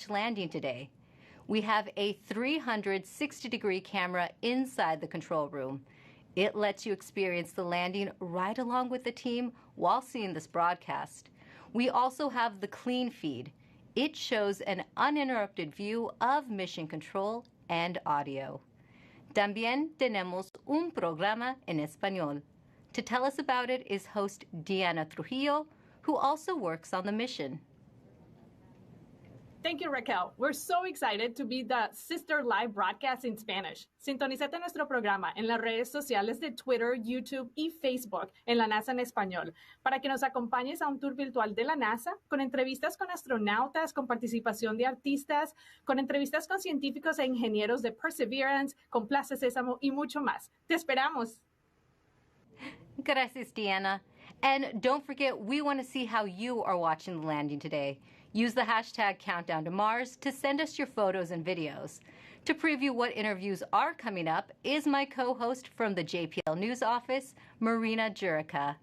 landing today. We have a 360-degree camera inside the control room. It lets you experience the landing right along with the team while seeing this broadcast. We also have the clean feed. It shows an uninterrupted view of mission control and audio. También tenemos un programa en español. To tell us about it is host Diana Trujillo, who also works on the mission. Thank you, Raquel. We're so excited to be the sister live broadcast in Spanish. Sintonízate nuestro programa en las redes sociales de Twitter, YouTube y Facebook en la NASA en español para que nos acompañes a un tour virtual de la NASA con entrevistas con astronautas, con participación de artistas, con entrevistas con científicos e ingenieros de Perseverance, con Plaza Sésamo y mucho más. Te esperamos. Gracias, Diana. And don't forget, we want to see how you are watching the landing today. Use the hashtag Countdown to Mars to send us your photos and videos. To preview what interviews are coming up is my co-host from the JPL News Office, Marina Jurica.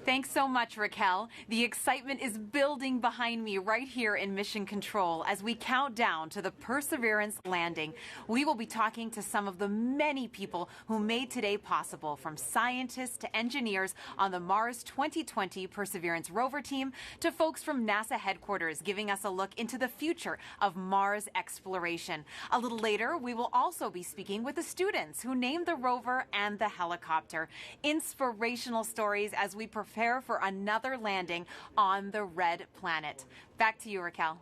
Thanks so much, Raquel. The excitement is building behind me right here in Mission Control as we count down to the Perseverance landing. We will be talking to some of the many people who made today possible, from scientists to engineers on the Mars 2020 Perseverance rover team to folks from NASA headquarters giving us a look into the future of Mars exploration. A little later, we will also be speaking with the students who named the rover and the helicopter. Inspirational stories as we prepare for another landing on the red planet. Back to you, Raquel.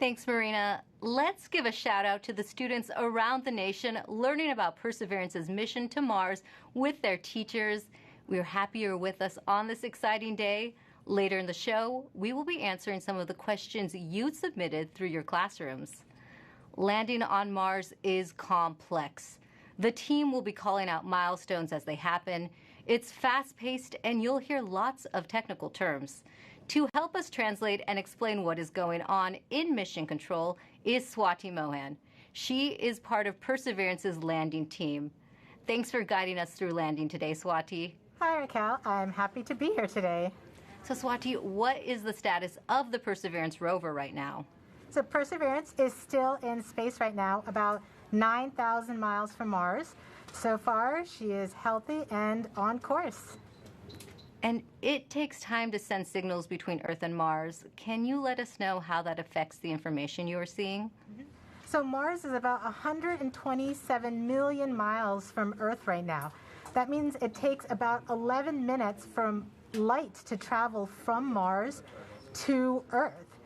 Thanks, Marina. Let's give a shout out to the students around the nation learning about Perseverance's mission to Mars with their teachers. We're happy you're with us on this exciting day. Later in the show, we will be answering some of the questions you submitted through your classrooms. Landing on Mars is complex. The team will be calling out milestones as they happen. It's fast-paced, and you'll hear lots of technical terms. To help us translate and explain what is going on in Mission Control is Swati Mohan. She is part of Perseverance's landing team. Thanks for guiding us through landing today, Swati. Hi, Raquel. I'm happy to be here today. So, Swati, what is the status of the Perseverance rover right now? So Perseverance is still in space right now, about 9,000 miles from Mars. So far, she is healthy and on course. And it takes time to send signals between Earth and Mars. Can you let us know how that affects the information you are seeing? So Mars is about 127 million miles from Earth right now. That means it takes about 11 minutes from light to travel from Mars to Earth.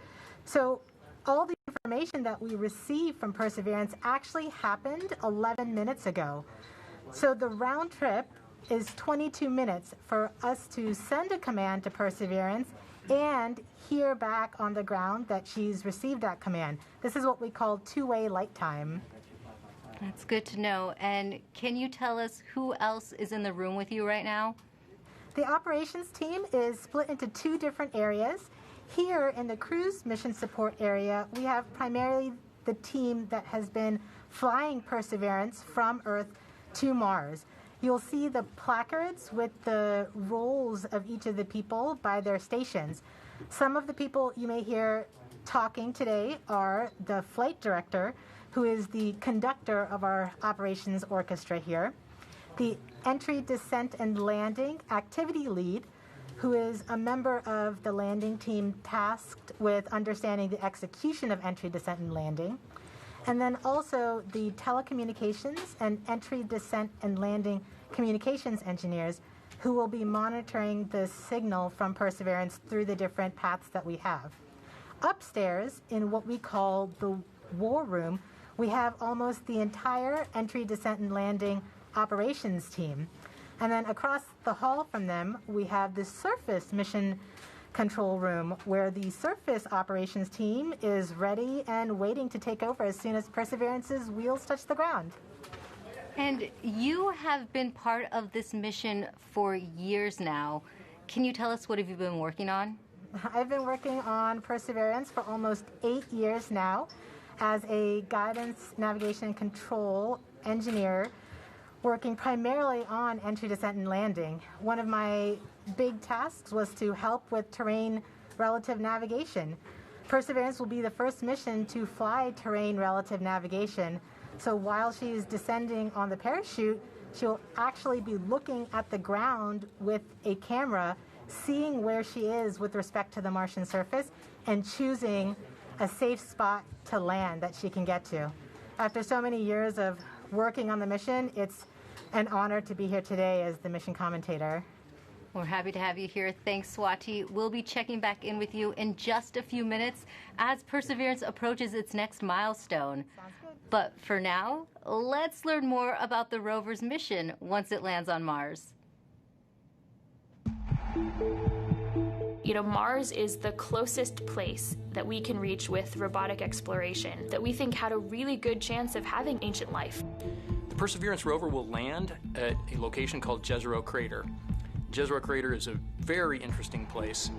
So all the information that we receive from Perseverance actually happened 11 minutes ago. So the round trip is 22 minutes for us to send a command to Perseverance and hear back on the ground that she's received that command. This is what we call two-way light time. That's good to know. And can you tell us who else is in the room with you right now? The operations team is split into two different areas. Here in the cruise mission support area, we have primarily the team that has been flying Perseverance from Earth to Mars. You'll see the placards with the roles of each of the people by their stations. Some of the people you may hear talking today are the flight director, who is the conductor of our operations orchestra here, the entry, descent, and landing activity lead, who is a member of the landing team tasked with understanding the execution of entry, descent, and landing, and then also the telecommunications and entry, descent, and landing communications engineers who will be monitoring the signal from Perseverance through the different paths that we have. Upstairs, in what we call the war room, we have almost the entire entry, descent, and landing operations team. And then across the hall from them, we have the surface mission control room, where the surface operations team is ready and waiting to take over as soon as Perseverance's wheels touch the ground. And you have been part of this mission for years now. Can you tell us what have you been working on? I've been working on Perseverance for almost 8 years now as a guidance, navigation, and control engineer, working primarily on entry, descent, and landing. One of my big tasks was to help with terrain relative navigation. Perseverance will be the first mission to fly terrain relative navigation. So while she's descending on the parachute, she'll actually be looking at the ground with a camera, seeing where she is with respect to the Martian surface, and choosing a safe spot to land that she can get to. After so many years of working on the mission, it's an honor to be here today as the mission commentator. We're happy to have you here. Thanks, Swati. We'll be checking back in with you in just a few minutes as Perseverance approaches its next milestone. Sounds good. But for now, let's learn more about the rover's mission once it lands on Mars. You know, Mars is the closest place that we can reach with robotic exploration that we think had a really good chance of having ancient life. The Perseverance rover will land at a location called Jezero Crater. Jezero Crater is a very interesting place.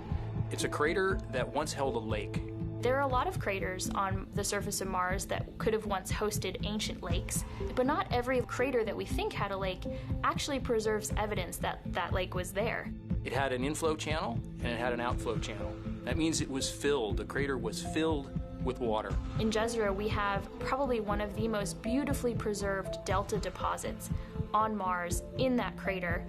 It's a crater that once held a lake. There are a lot of craters on the surface of Mars that could have once hosted ancient lakes, but not every crater that we think had a lake actually preserves evidence that that lake was there. It had an inflow channel and it had an outflow channel. That means it was filled. The crater was filled with water. In Jezero, we have probably one of the most beautifully preserved delta deposits on Mars in that crater.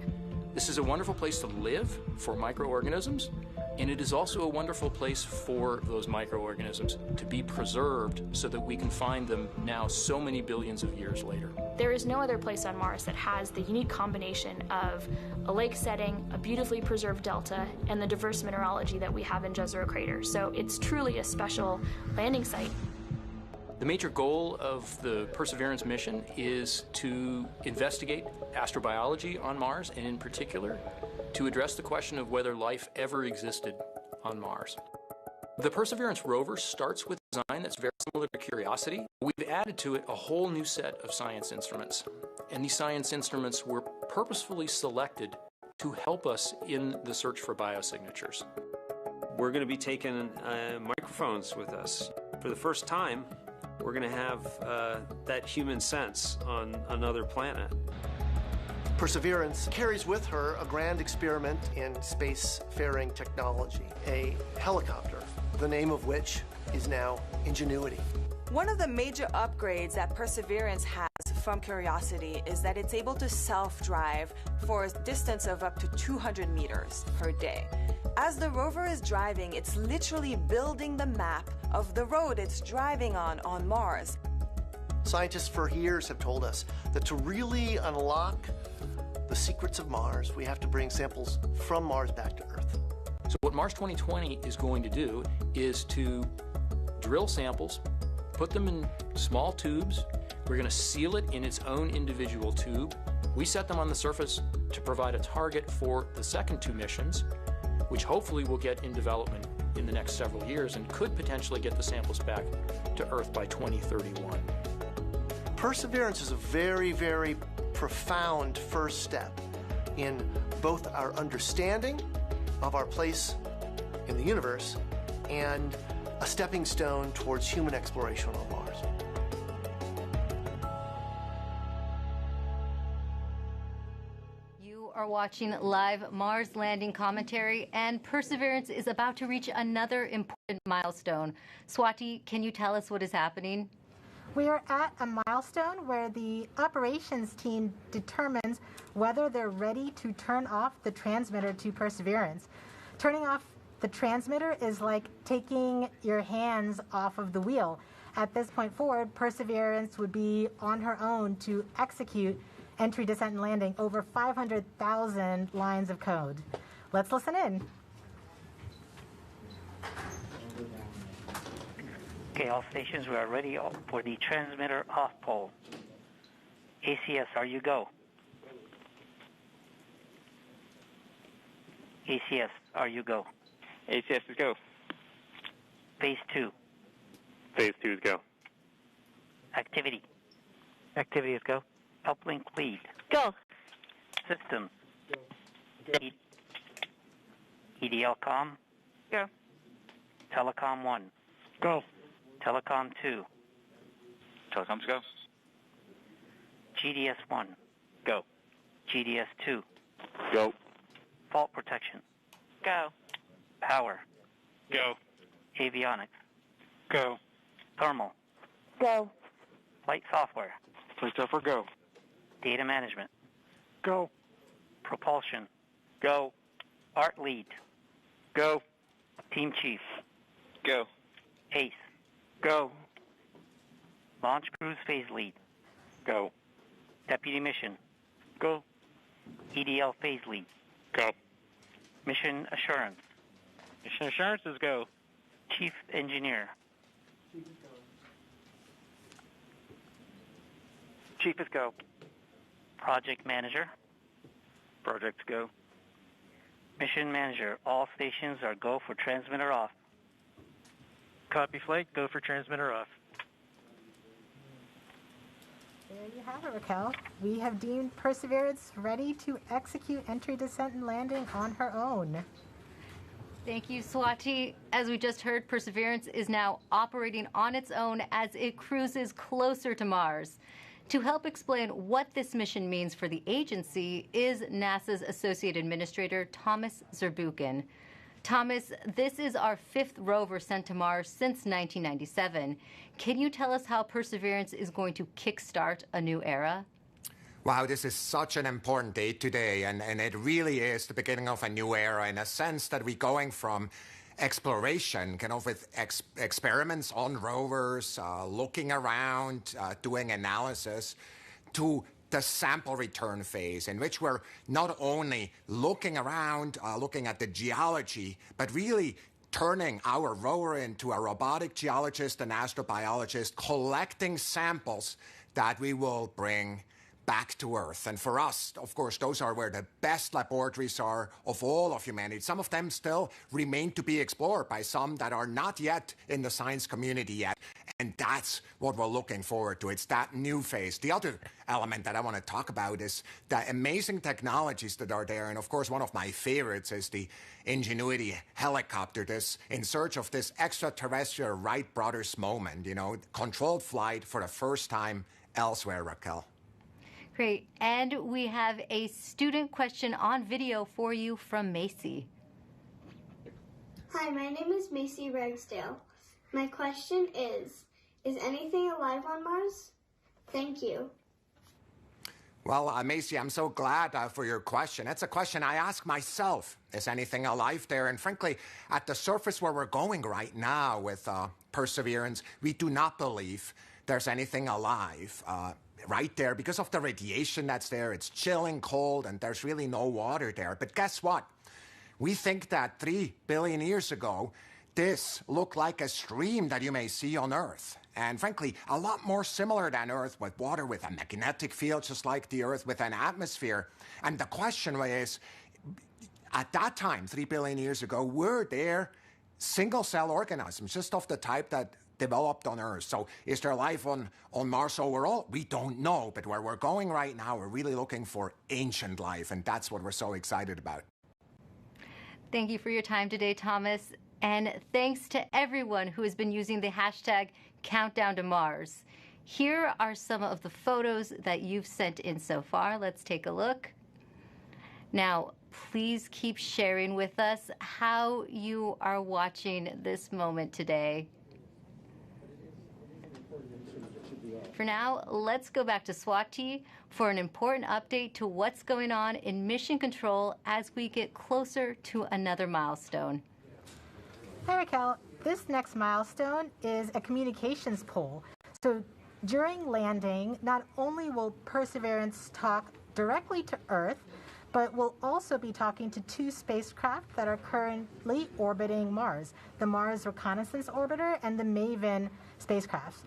This is a wonderful place to live for microorganisms, and it is also a wonderful place for those microorganisms to be preserved so that we can find them now so many billions of years later. There is no other place on Mars that has the unique combination of a lake setting, a beautifully preserved delta, and the diverse mineralogy that we have in Jezero Crater. So it's truly a special landing site. The major goal of the Perseverance mission is to investigate astrobiology on Mars, and in particular, to address the question of whether life ever existed on Mars. The Perseverance rover starts with a design that's very similar to Curiosity. We've added to it a whole new set of science instruments, and these science instruments were purposefully selected to help us in the search for biosignatures. We're going to be taking microphones with us. For the first time, we're going to have that human sense on another planet. Perseverance carries with her a grand experiment in spacefaring technology, a helicopter, the name of which is now Ingenuity. One of the major upgrades that Perseverance has from Curiosity is that it's able to self-drive for a distance of up to 200 meters per day. As the rover is driving, it's literally building the map of the road it's driving on Mars. Scientists for years have told us that to really unlock the secrets of Mars, we have to bring samples from Mars back to Earth. So what Mars 2020 is going to do is to drill samples, put them in small tubes. We're going to seal it in its own individual tube. We set them on the surface to provide a target for the second two missions, which hopefully will get in development in the next several years and could potentially get the samples back to Earth by 2031. Perseverance is a very, very profound first step in both our understanding of our place in the universe and a stepping stone towards human exploration on Mars. You are watching live Mars landing commentary, and Perseverance is about to reach another important milestone. Swati, can you tell us what is happening? We are at a milestone where the operations team determines whether they're ready to turn off the transmitter to Perseverance. Turning off the transmitter is like taking your hands off of the wheel. At this point forward, Perseverance would be on her own to execute entry, descent, and landing over 500,000 lines of code. Let's listen in. Okay, all stations, we are ready for the transmitter off pole. ACS, are you go? ACS, are you go? ACS is go. Phase 2. Phase 2 is go. Activity. Activity is go. Uplink lead. Go. System. EDL com. Go. Telecom 1. Go. Telecom 2. Telecoms go. GDS 1. Go. GDS 2. Go. Fault protection. Go. Power. Go. Avionics. Go. Thermal. Go. Flight software. Flight software, go. Data management. Go. Propulsion. Go. Art lead. Go. Team chief. Go. Ace. Go. Launch cruise phase lead. Go. Deputy mission. Go. EDL phase lead. Go. Mission assurance. Mission assurance is go. Chief engineer. Chief is go. Project manager. Projects go. Mission manager. All stations are go for transmitter off. Copy flight, go for transmitter off. There you have it, Raquel. We have deemed Perseverance ready to execute entry, descent, and landing on her own. Thank you, Swati. As we just heard, Perseverance is now operating on its own as it cruises closer to Mars. To help explain what this mission means for the agency is NASA's Associate Administrator, Thomas Zurbuchen. Thomas, this is our fifth rover sent to Mars since 1997. Can you tell us how Perseverance is going to kickstart a new era? Wow, this is such an important day today, and it really is the beginning of a new era in a sense that we're going from exploration, kind of with experiments on rovers, looking around, doing analysis, to the sample return phase, in which we're not only looking around, looking at the geology, but really turning our rover into a robotic geologist and astrobiologist, collecting samples that we will bring back to Earth. And for us, of course, those are where the best laboratories are of all of humanity. Some of them still remain to be explored by some that are not yet in the science community yet. And that's what we're looking forward to. It's that new phase. The other element that I want to talk about is the amazing technologies that are there. And of course, one of my favorites is the Ingenuity helicopter, this in search of this extraterrestrial Wright brothers moment, you know, controlled flight for the first time elsewhere, Raquel. Great. And we have a student question on video for you from Macy. Hi, my name is Macy Ragsdale. My question is anything alive on Mars? Thank you. Well, Macy, I'm so glad for your question. It's a question I ask myself. Is anything alive there? And frankly, at the surface where we're going right now with Perseverance, we do not believe there's anything alive right there because of the radiation that's there. It's chilling, cold, and there's really no water there. But guess what? We think that 3 billion years ago, this looked like a stream that you may see on Earth. And frankly, a lot more similar than Earth, with water with a magnetic field, just like the Earth with an atmosphere. And the question is, at that time, 3 billion years ago, were there single-cell organisms, just of the type that developed on Earth? So is there life on Mars overall? We don't know. But where we're going right now, we're really looking for ancient life. And that's what we're so excited about. Thank you for your time today, Thomas. And thanks to everyone who has been using the hashtag Countdown to Mars. Here are some of the photos that you've sent in so far. Let's take a look. Now, please keep sharing with us how you are watching this moment today. For now, let's go back to Swati for an important update to what's going on in mission control as we get closer to another milestone. Hi, Raquel. This next milestone is a communications pole. So during landing, not only will Perseverance talk directly to Earth, but we'll also be talking to 2 spacecraft that are currently orbiting Mars, the Mars Reconnaissance Orbiter and the MAVEN spacecraft.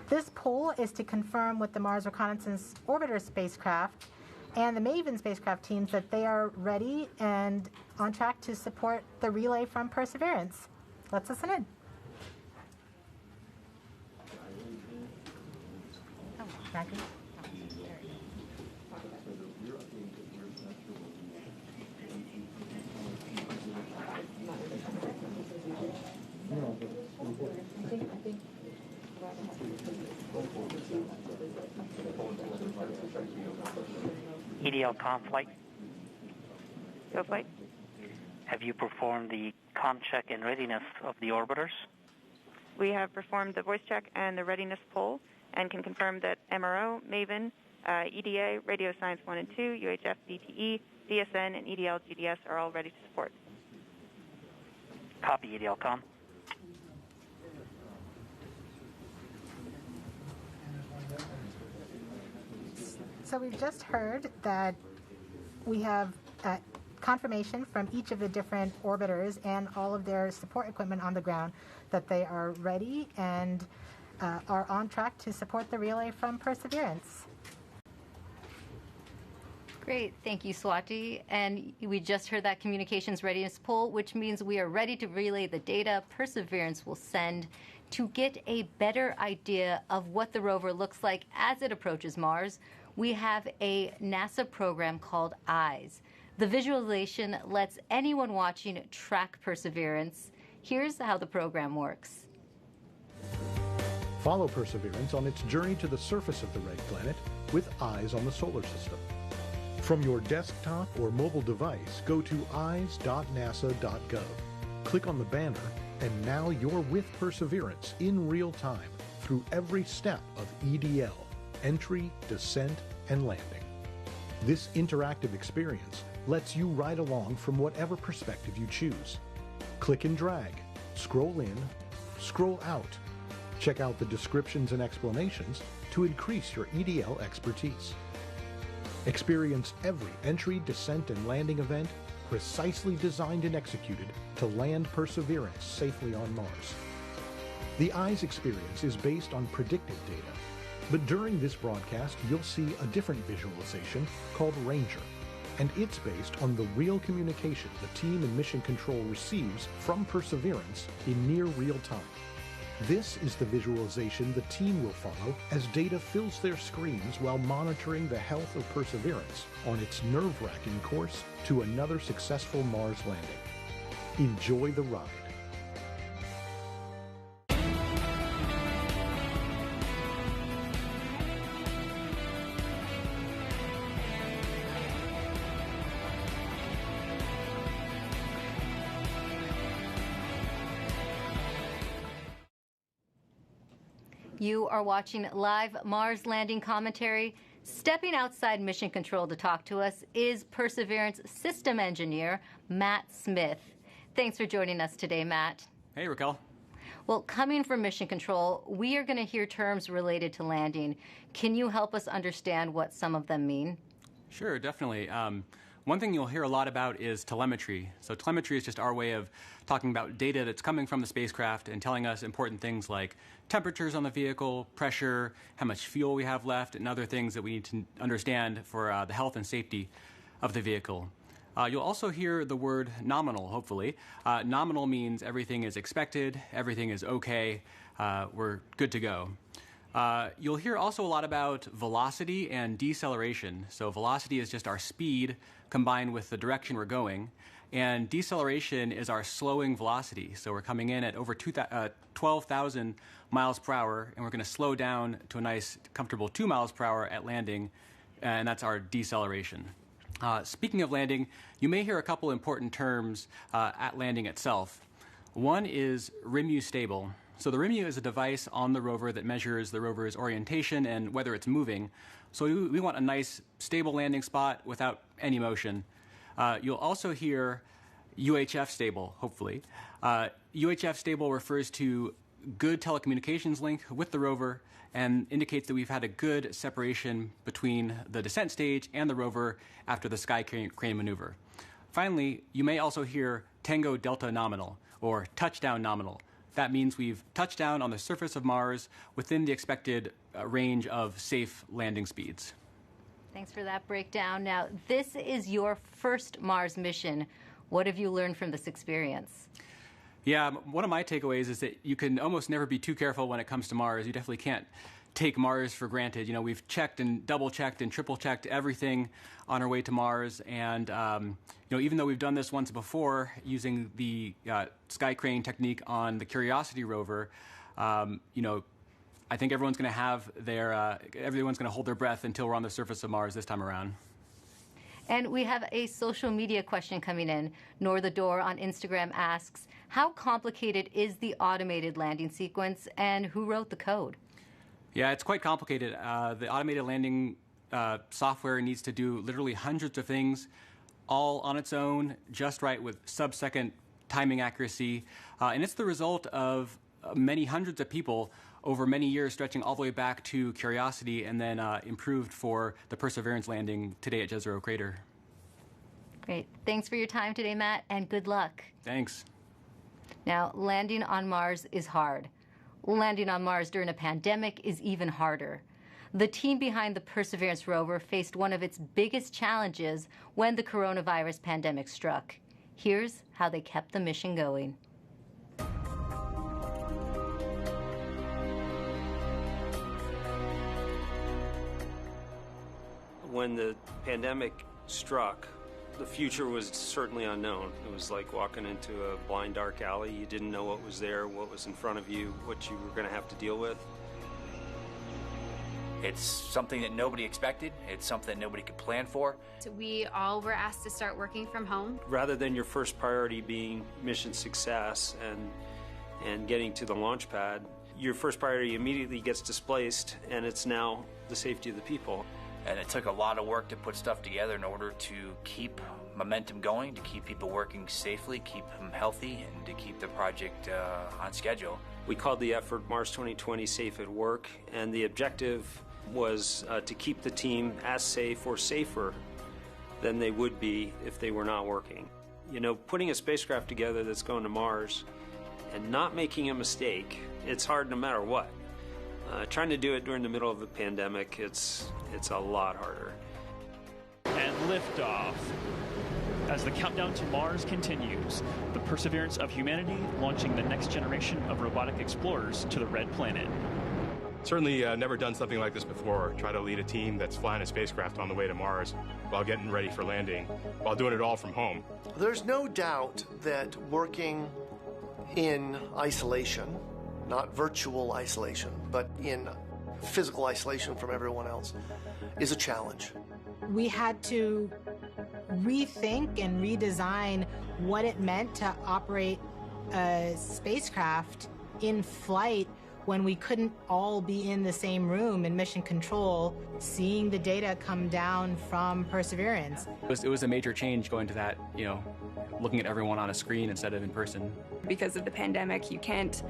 This poll is to confirm with the Mars Reconnaissance Orbiter spacecraft and the MAVEN spacecraft teams that they are ready and on track to support the relay from Perseverance. Let's listen in. EDL comm flight. Go flight. Have you performed the comm check and readiness of the orbiters? We have performed the voice check and the readiness poll and can confirm that MRO, MAVEN, EDA, Radio Science 1 and 2, UHF, DTE, DSN, and EDL, GDS are all ready to support. Copy, EDL-COM. So we've just heard that we have confirmation from each of the different orbiters and all of their support equipment on the ground that they are ready and are on track to support the relay from Perseverance. Great, thank you, Swati. And we just heard that communications readiness poll, which means we are ready to relay the data Perseverance will send to get a better idea of what the rover looks like as it approaches Mars. We have a NASA program called EYES. The visualization lets anyone watching track Perseverance. Here's how the program works. Follow Perseverance on its journey to the surface of the red planet with eyes on the solar system. From your desktop or mobile device, go to eyes.nasa.gov. Click on the banner, and now you're with Perseverance in real time through every step of EDL, entry, descent, and landing. This interactive experience lets you ride along from whatever perspective you choose. Click and drag, scroll in, scroll out. Check out the descriptions and explanations to increase your EDL expertise. Experience every entry, descent, and landing event precisely designed and executed to land Perseverance safely on Mars. The EYES experience is based on predictive data, but during this broadcast you'll see a different visualization called Ranger, and it's based on the real communication the team in Mission Control receives from Perseverance in near real time. This is the visualization the team will follow as data fills their screens while monitoring the health of Perseverance on its nerve-wracking course to another successful Mars landing. Enjoy the ride. You are watching live Mars landing commentary. Stepping outside Mission Control to talk to us is Perseverance system engineer Matt Smith. Thanks for joining us today, Matt. Hey, Raquel. Well, coming from Mission Control, we are going to hear terms related to landing. Can you help us understand what some of them mean? Sure, definitely. One thing you'll hear a lot about is telemetry. So telemetry is just our way of talking about data that's coming from the spacecraft and telling us important things like temperatures on the vehicle, pressure, how much fuel we have left, and other things that we need to understand for the health and safety of the vehicle. You'll also hear the word nominal, hopefully. Nominal means everything is expected, everything is okay, we're good to go. You'll hear also a lot about velocity and deceleration. So velocity is just our speed combined with the direction we're going. And deceleration is our slowing velocity. So we're coming in at over 12,000 miles per hour, and we're going to slow down to a nice, comfortable 2 miles per hour at landing, and that's our deceleration. Speaking of landing, you may hear a couple important terms at landing itself. One is RIMU stable. So the RIMU is a device on the rover that measures the rover's orientation and whether it's moving. So we want a nice, stable landing spot without any motion. You'll also hear UHF stable, hopefully. UHF stable refers to good telecommunications link with the rover and indicates that we've had a good separation between the descent stage and the rover after the sky crane maneuver. Finally, you may also hear Tango Delta nominal or touchdown nominal. That means we've touched down on the surface of Mars within the expected range of safe landing speeds. Thanks for that breakdown. Now, this is your first Mars mission. What have you learned from this experience? Yeah, one of my takeaways is that you can almost never be too careful when it comes to Mars. You definitely can't take Mars for granted. You know, we've checked and double-checked and triple-checked everything on our way to Mars. And, you know, even though we've done this once before using the sky crane technique on the Curiosity rover, you know, I think everyone's going to have everyone's going to hold their breath until we're on the surface of Mars this time around. And we have a social media question coming in. Nor the Door on Instagram asks, how complicated is the automated landing sequence and who wrote the code? Yeah, it's quite complicated. The automated landing software needs to do literally hundreds of things all on its own, just right with sub-second timing accuracy. And it's the result of many hundreds of people over many years, stretching all the way back to Curiosity and then improved for the Perseverance landing today at Jezero Crater. Great. Thanks for your time today, Matt, and good luck. Thanks. Now, landing on Mars is hard. Landing on Mars during a pandemic is even harder. The team behind the Perseverance rover faced one of its biggest challenges when the coronavirus pandemic struck. Here's how they kept the mission going. When the pandemic struck, the future was certainly unknown. It was like walking into a blind, dark alley. You didn't know what was there, what was in front of you, what you were going to have to deal with. It's something that nobody expected. It's something that nobody could plan for. So we all were asked to start working from home. Rather than your first priority being mission success and getting to the launch pad, your first priority immediately gets displaced, and it's now the safety of the people. And it took a lot of work to put stuff together in order to keep momentum going, to keep people working safely, keep them healthy, and to keep the project on schedule. We called the effort Mars 2020 Safe at Work, and the objective was to keep the team as safe or safer than they would be if they were not working. You know, putting a spacecraft together that's going to Mars and not making a mistake, it's hard no matter what. Trying to do it during the middle of a pandemic, it's a lot harder. And liftoff. As the countdown to Mars continues, the perseverance of humanity launching the next generation of robotic explorers to the Red Planet. Certainly never done something like this before. Try to lead a team that's flying a spacecraft on the way to Mars while getting ready for landing, while doing it all from home. There's no doubt that working in isolation, not virtual isolation, but in physical isolation from everyone else, is a challenge. We had to rethink and redesign what it meant to operate a spacecraft in flight when we couldn't all be in the same room in mission control, seeing the data come down from Perseverance. It was a major change going to that, looking at everyone on a screen instead of in person. Because of the pandemic, you can't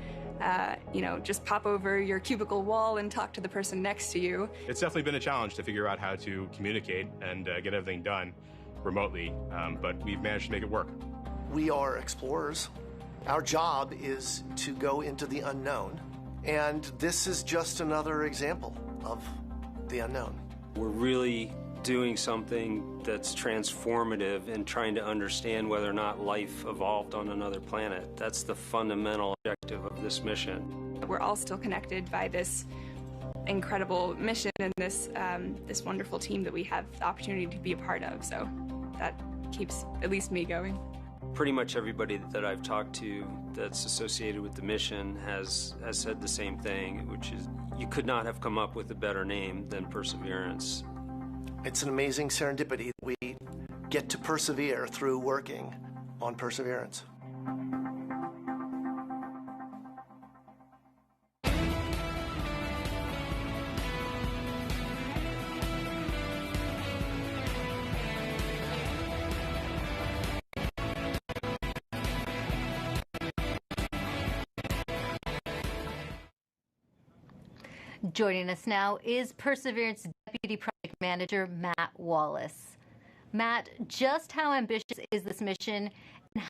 just pop over your cubicle wall and talk to the person next to you. It's definitely been a challenge to figure out how to communicate and get everything done remotely, but we've managed to make it work. We are explorers. Our job is to go into the unknown, and this is just another example of the unknown. We're really doing something that's transformative and trying to understand whether or not life evolved on another planet. That's the fundamental objective of this mission. We're all still connected by this incredible mission and this wonderful team that we have the opportunity to be a part of. So that keeps at least me going. Pretty much everybody that I've talked to that's associated with the mission has said the same thing, which is you could not have come up with a better name than Perseverance. It's an amazing serendipity. We get to persevere through working on Perseverance. Joining us now is Perseverance Deputy Project Manager Matt Wallace. Matt, just how ambitious is this mission, and how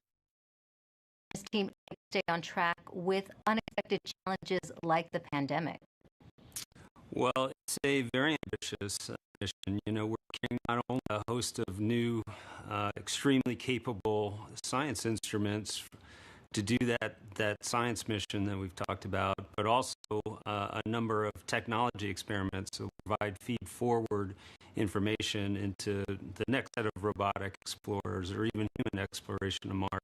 does this team stay on track with unexpected challenges like the pandemic? Well, it's a very ambitious mission. We're carrying not only a host of new, extremely capable science instruments to do that science mission that we've talked about, but also a number of technology experiments that provide feed-forward information into the next set of robotic explorers or even human exploration of Mars.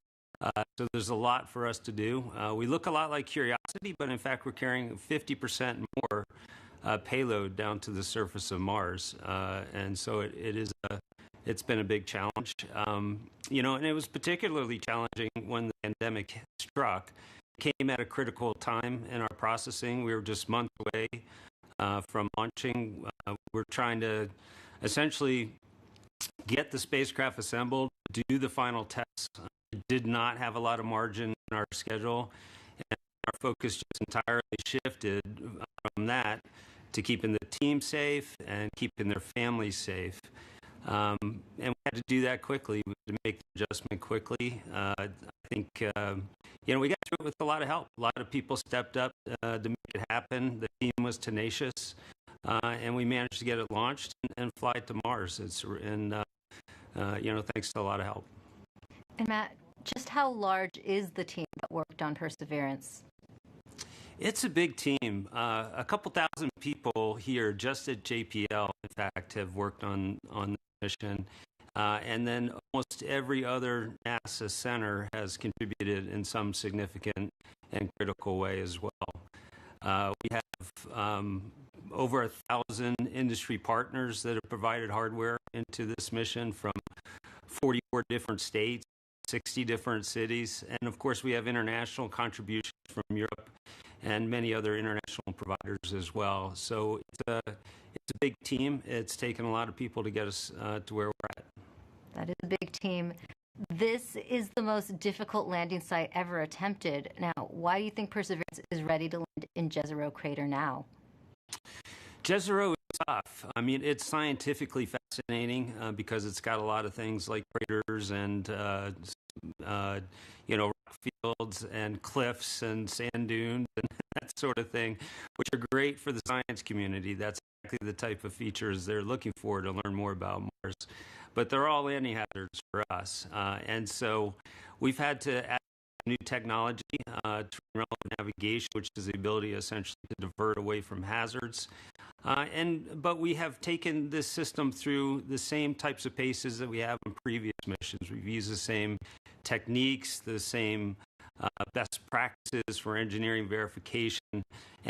So there's a lot for us to do. We look a lot like Curiosity, but in fact we're carrying 50% more payload down to the surface of Mars. And so it is it's been a big challenge. And it was particularly challenging when the pandemic struck. It came at a critical time in our processing. We were just months away from launching. We're trying to essentially get the spacecraft assembled, do the final tests. We did not have a lot of margin in our schedule, and our focus just entirely shifted from that to keeping the team safe and keeping their families safe. And we had to do that quickly. We had to make the adjustment quickly. I think, we got through it with a lot of help. A lot of people stepped up to make it happen. The team was tenacious, and we managed to get it launched and fly it to Mars. Thanks to a lot of help. And Matt, just how large is the team that worked on Perseverance? It's a big team. A couple thousand people here just at JPL, in fact, have worked on the mission. And then almost every other NASA center has contributed in some significant and critical way as well. We have over 1,000 industry partners that have provided hardware into this mission from 44 different states, 60 different cities, and of course we have international contributions from Europe and many other international providers as well. So it's a big team. It's taken a lot of people to get us to where we're at. That is a big team. This is the most difficult landing site ever attempted. Now, why do you think Perseverance is ready to land in Jezero Crater now? Jezero is tough. I mean, it's scientifically fascinating because it's got a lot of things like craters and rock fields and cliffs and sand dunes and that sort of thing, which are great for the science community. That's exactly the type of features they're looking for to learn more about Mars. But they're all landing hazards for us. And so we've had to add new technology to relevant navigation, which is the ability essentially to divert away from hazards. But we have taken this system through the same types of paces that we have in previous missions. We've used the same techniques, the same best practices for engineering verification. And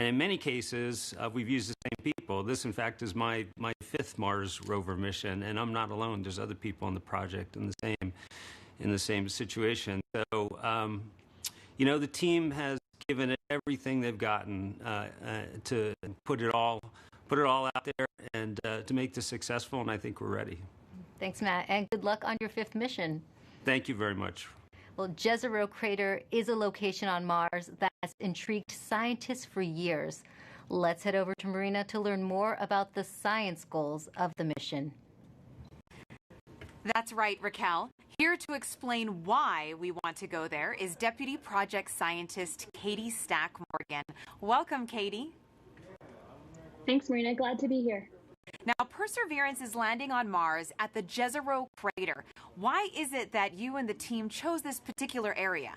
in many cases, we've used the same people. This, in fact, is my fifth Mars rover mission, and I'm not alone. There's other people on the project in the same situation. So, the team has given it everything they've gotten to put it all out there and to make this successful, and I think we're ready. Thanks, Matt, and good luck on your fifth mission. Thank you very much. Well, Jezero Crater is a location on Mars that has intrigued scientists for years. Let's head over to Marina to learn more about the science goals of the mission. That's right, Raquel. Here to explain why we want to go there is Deputy Project Scientist Katie Stack-Morgan. Welcome, Katie. Thanks, Marina. Glad to be here. Now, Perseverance is landing on Mars at the Jezero Crater. Why is it that you and the team chose this particular area?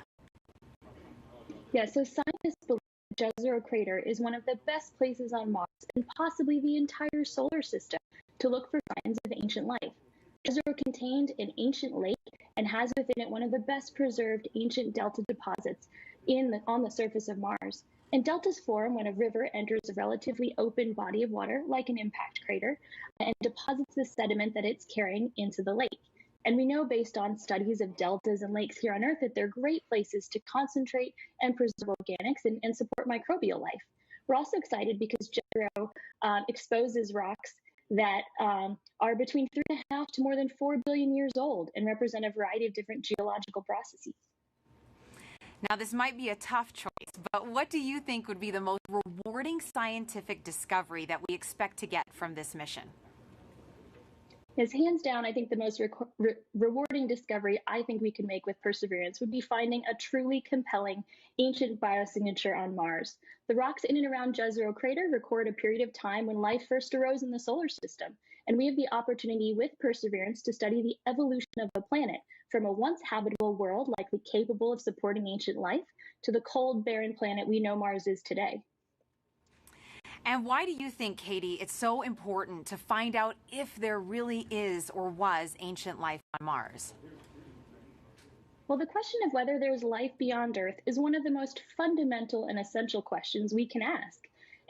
Yeah, so scientists believe Jezero Crater is one of the best places on Mars and possibly the entire solar system to look for signs of ancient life. Jezero contained an ancient lake and has within it one of the best preserved ancient delta deposits on the surface of Mars. And deltas form when a river enters a relatively open body of water, like an impact crater, and deposits the sediment that it's carrying into the lake. And we know based on studies of deltas and lakes here on Earth that they're great places to concentrate and preserve organics and support microbial life. We're also excited because Jezero exposes rocks that are between 3.5 to more than 4 billion years old and represent a variety of different geological processes. Now, this might be a tough choice, but what do you think would be the most rewarding scientific discovery that we expect to get from this mission? Yes, hands down, I think the most rewarding discovery I think we can make with Perseverance would be finding a truly compelling ancient biosignature on Mars. The rocks in and around Jezero Crater record a period of time when life first arose in the solar system, and we have the opportunity with Perseverance to study the evolution of the planet from a once habitable world likely capable of supporting ancient life to the cold, barren planet we know Mars is today. And why do you think, Katie, it's so important to find out if there really is or was ancient life on Mars? Well, the question of whether there's life beyond Earth is one of the most fundamental and essential questions we can ask.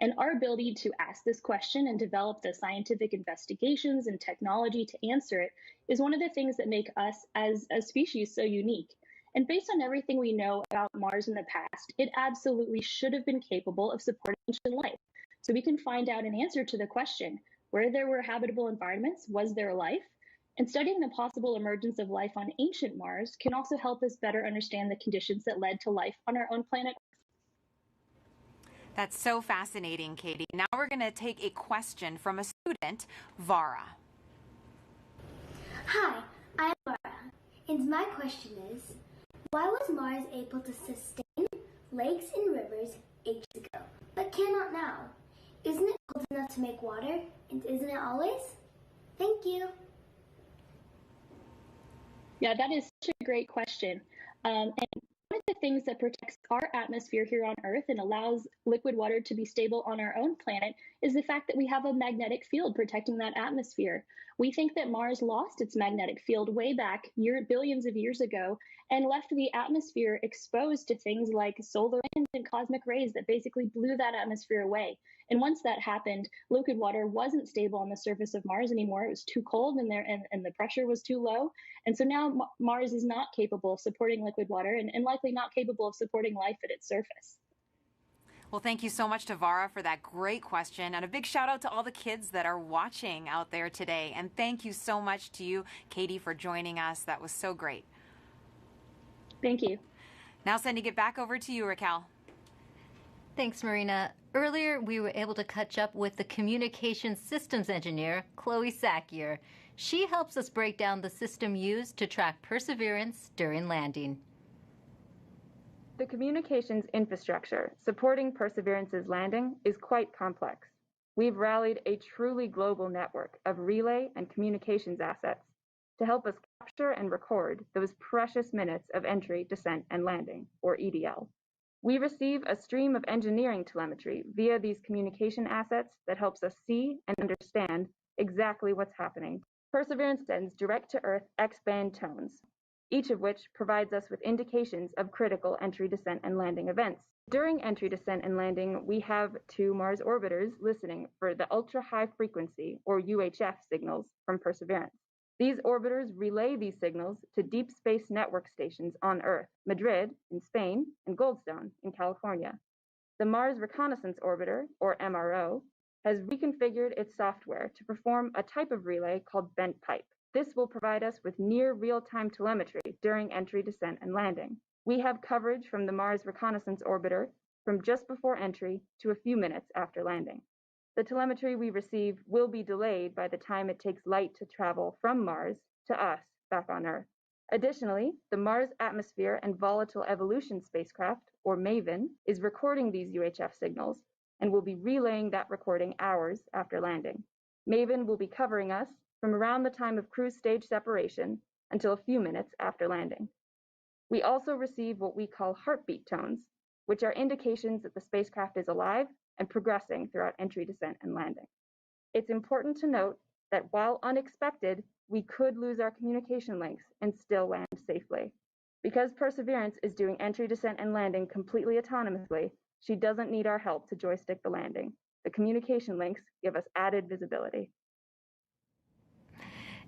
And our ability to ask this question and develop the scientific investigations and technology to answer it is one of the things that make us as a species so unique. And based on everything we know about Mars in the past, it absolutely should have been capable of supporting ancient life. So we can find out an answer to the question, where there were habitable environments, was there life? And studying the possible emergence of life on ancient Mars can also help us better understand the conditions that led to life on our own planet. That's so fascinating, Katie. Now we're going to take a question from a student, Vara. Hi, I'm Vara, and my question is, why was Mars able to sustain lakes and rivers ages ago, but cannot now? Isn't it cold enough to make water, and isn't it always? Thank you. Yeah, that is such a great question. And one of the things that protects our atmosphere here on Earth and allows liquid water to be stable on our own planet is the fact that we have a magnetic field protecting that atmosphere. We think that Mars lost its magnetic field way back billions of years ago and left the atmosphere exposed to things like solar winds and cosmic rays that basically blew that atmosphere away. And once that happened, liquid water wasn't stable on the surface of Mars anymore. It was too cold and the pressure was too low. And so now Mars is not capable of supporting liquid water and likely not capable of supporting life at its surface. Well, thank you so much to Vara for that great question. And a big shout out to all the kids that are watching out there today. And thank you so much to you, Katie, for joining us. That was so great. Thank you. Now sending it back over to you, Raquel. Thanks, Marina. Earlier, we were able to catch up with the communications systems engineer, Chloe Sakier. She helps us break down the system used to track Perseverance during landing. The communications infrastructure supporting Perseverance's landing is quite complex. We've rallied a truly global network of relay and communications assets to help us capture and record those precious minutes of entry, descent, and landing, or EDL. We receive a stream of engineering telemetry via these communication assets that helps us see and understand exactly what's happening. Perseverance sends direct-to-Earth X-band tones, each of which provides us with indications of critical entry, descent, and landing events. During entry, descent, and landing, we have 2 Mars orbiters listening for the ultra-high frequency, or UHF, signals from Perseverance. These orbiters relay these signals to deep space network stations on Earth, Madrid in Spain, and Goldstone in California. The Mars Reconnaissance Orbiter, or MRO, has reconfigured its software to perform a type of relay called bent pipe. This will provide us with near real-time telemetry during entry, descent, and landing. We have coverage from the Mars Reconnaissance Orbiter from just before entry to a few minutes after landing. The telemetry we receive will be delayed by the time it takes light to travel from Mars to us back on Earth. Additionally, the Mars Atmosphere and Volatile Evolution spacecraft, or MAVEN, is recording these UHF signals and will be relaying that recording hours after landing. MAVEN will be covering us from around the time of cruise stage separation until a few minutes after landing. We also receive what we call heartbeat tones, which are indications that the spacecraft is alive and progressing throughout entry, descent, and landing. It's important to note that while unexpected, we could lose our communication links and still land safely. Because Perseverance is doing entry, descent, and landing completely autonomously, she doesn't need our help to joystick the landing. The communication links give us added visibility.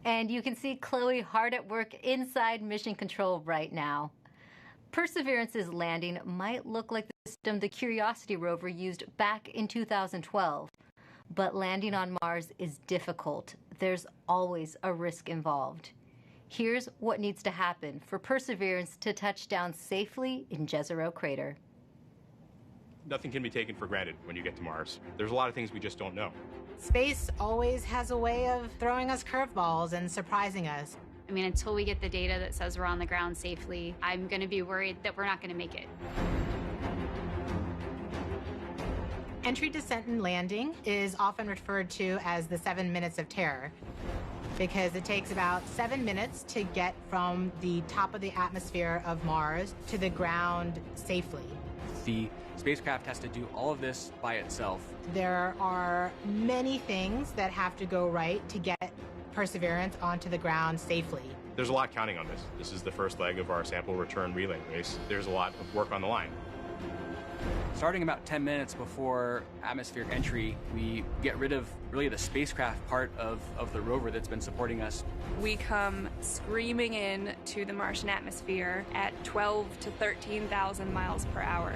And you can see Chloe hard at work inside Mission Control right now. Perseverance's landing might look like the system the Curiosity rover used back in 2012. But landing on Mars is difficult. There's always a risk involved. Here's what needs to happen for Perseverance to touch down safely in Jezero Crater. Nothing can be taken for granted when you get to Mars. There's a lot of things we just don't know. Space always has a way of throwing us curveballs and surprising us. I mean, until we get the data that says we're on the ground safely, I'm going to be worried that we're not going to make it. Entry, descent, and landing is often referred to as the 7 minutes of terror because it takes about 7 minutes to get from the top of the atmosphere of Mars to the ground safely. The spacecraft has to do all of this by itself. There are many things that have to go right to get Perseverance onto the ground safely. There's a lot counting on this. This is the first leg of our sample return relay race. There's a lot of work on the line. Starting about 10 minutes before atmospheric entry, we get rid of really the spacecraft part of the rover that's been supporting us. We come screaming in to the Martian atmosphere at 12 to 13,000 miles per hour.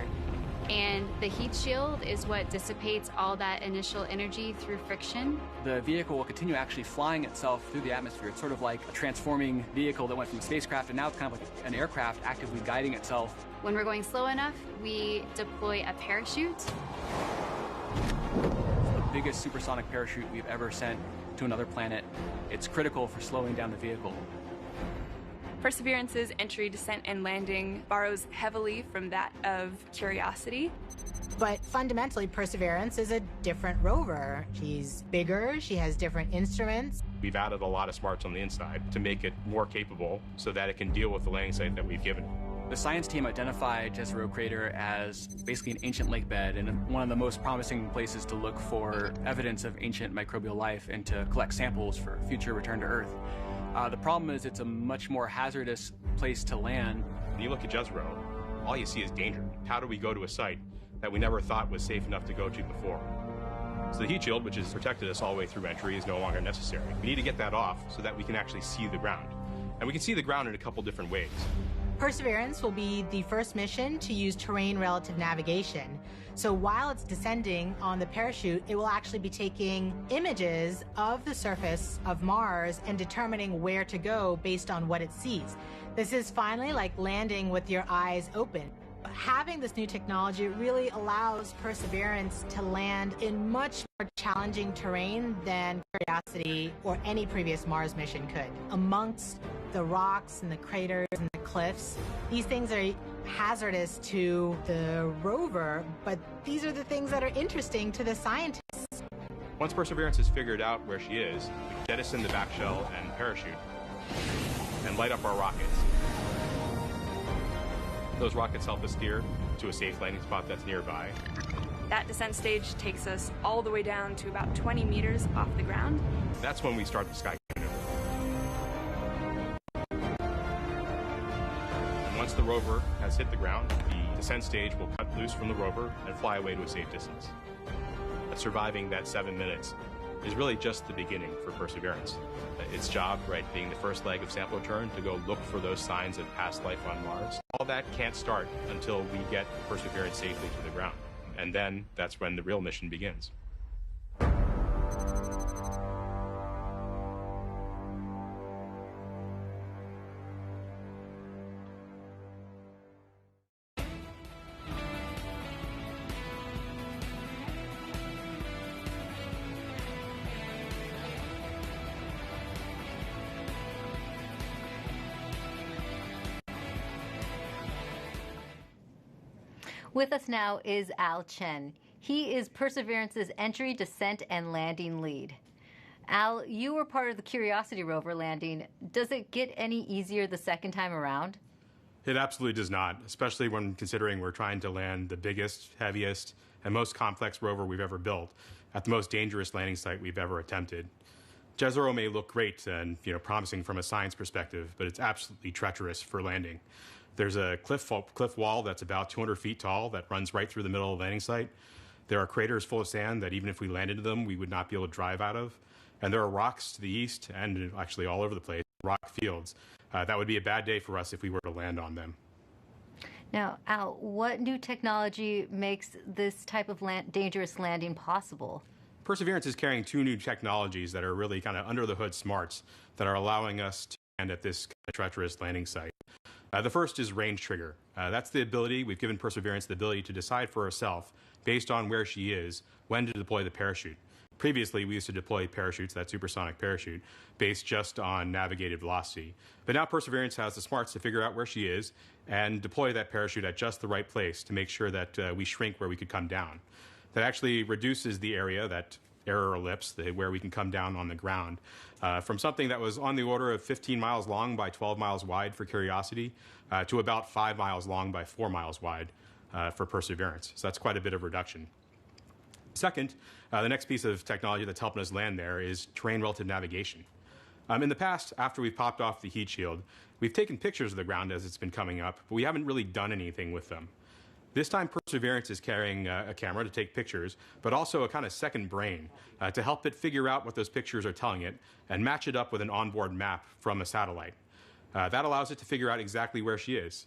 And the heat shield is what dissipates all that initial energy through friction. The vehicle will continue actually flying itself through the atmosphere. It's sort of like a transforming vehicle that went from a spacecraft, and now it's kind of like an aircraft actively guiding itself. When we're going slow enough, we deploy a parachute. It's the biggest supersonic parachute we've ever sent to another planet. It's critical for slowing down the vehicle. Perseverance's entry, descent, and landing borrows heavily from that of Curiosity. But fundamentally, Perseverance is a different rover. She's bigger, she has different instruments. We've added a lot of smarts on the inside to make it more capable so that it can deal with the landing site that we've given it. The science team identified Jezero Crater as basically an ancient lake bed and one of the most promising places to look for evidence of ancient microbial life and to collect samples for future return to Earth. The problem is it's a much more hazardous place to land. When you look at Jezero, all you see is danger. How do we go to a site that we never thought was safe enough to go to before? So the heat shield, which has protected us all the way through entry, is no longer necessary. We need to get that off so that we can actually see the ground. And we can see the ground in a couple different ways. Perseverance will be the first mission to use terrain relative navigation. So while it's descending on the parachute, it will actually be taking images of the surface of Mars and determining where to go based on what it sees. This is finally like landing with your eyes open. Having this new technology really allows Perseverance to land in much more challenging terrain than Curiosity or any previous Mars mission could. Amongst the rocks and the craters and the cliffs, these things are hazardous to the rover, but these are the things that are interesting to the scientists. Once Perseverance has figured out where she is, we jettison the back shell and parachute and light up our rockets. Those rockets help us steer to a safe landing spot that's nearby. That descent stage takes us all the way down to about 20 meters off the ground. That's when we start the sky maneuver. And once the rover has hit the ground, the descent stage will cut loose from the rover and fly away to a safe distance. But surviving that 7 minutes is really just the beginning for Perseverance. Its job, right, being the first leg of sample return, to go look for those signs of past life on Mars. All that can't start until we get Perseverance safely to the ground. And then that's when the real mission begins. With us now is Al Chen. He is Perseverance's entry, descent, and landing lead. Al, you were part of the Curiosity rover landing. Does it get any easier the second time around? It absolutely does not, especially when considering we're trying to land the biggest, heaviest, and most complex rover we've ever built at the most dangerous landing site we've ever attempted. Jezero may look great and promising from a science perspective, but it's absolutely treacherous for landing. There's a cliff wall that's about 200 feet tall that runs right through the middle of the landing site. There are craters full of sand that even if we landed in them, we would not be able to drive out of. And there are rocks to the east and actually all over the place, rock fields. That would be a bad day for us if we were to land on them. Now, Al, what new technology makes this type of dangerous landing possible? Perseverance is carrying two new technologies that are really kind of under the hood smarts that are allowing us to land at this kind of treacherous landing site. The first is range trigger. That's the ability, we've given Perseverance the ability to decide for herself, based on where she is, when to deploy the parachute. Previously, we used to deploy parachutes, that supersonic parachute, based just on navigated velocity. But now Perseverance has the smarts to figure out where she is and deploy that parachute at just the right place to make sure that we shrink where we could come down. That actually reduces the area, that error ellipse, where we can come down on the ground, from something that was on the order of 15 miles long by 12 miles wide for Curiosity to about 5 miles long by 4 miles wide for Perseverance. So that's quite a bit of reduction. Second, the next piece of technology that's helping us land there is terrain relative navigation. In the past, after we've popped off the heat shield, we've taken pictures of the ground as it's been coming up, but we haven't really done anything with them. This time Perseverance is carrying a camera to take pictures, but also a kind of second brain to help it figure out what those pictures are telling it and match it up with an onboard map from a satellite. That allows it to figure out exactly where she is.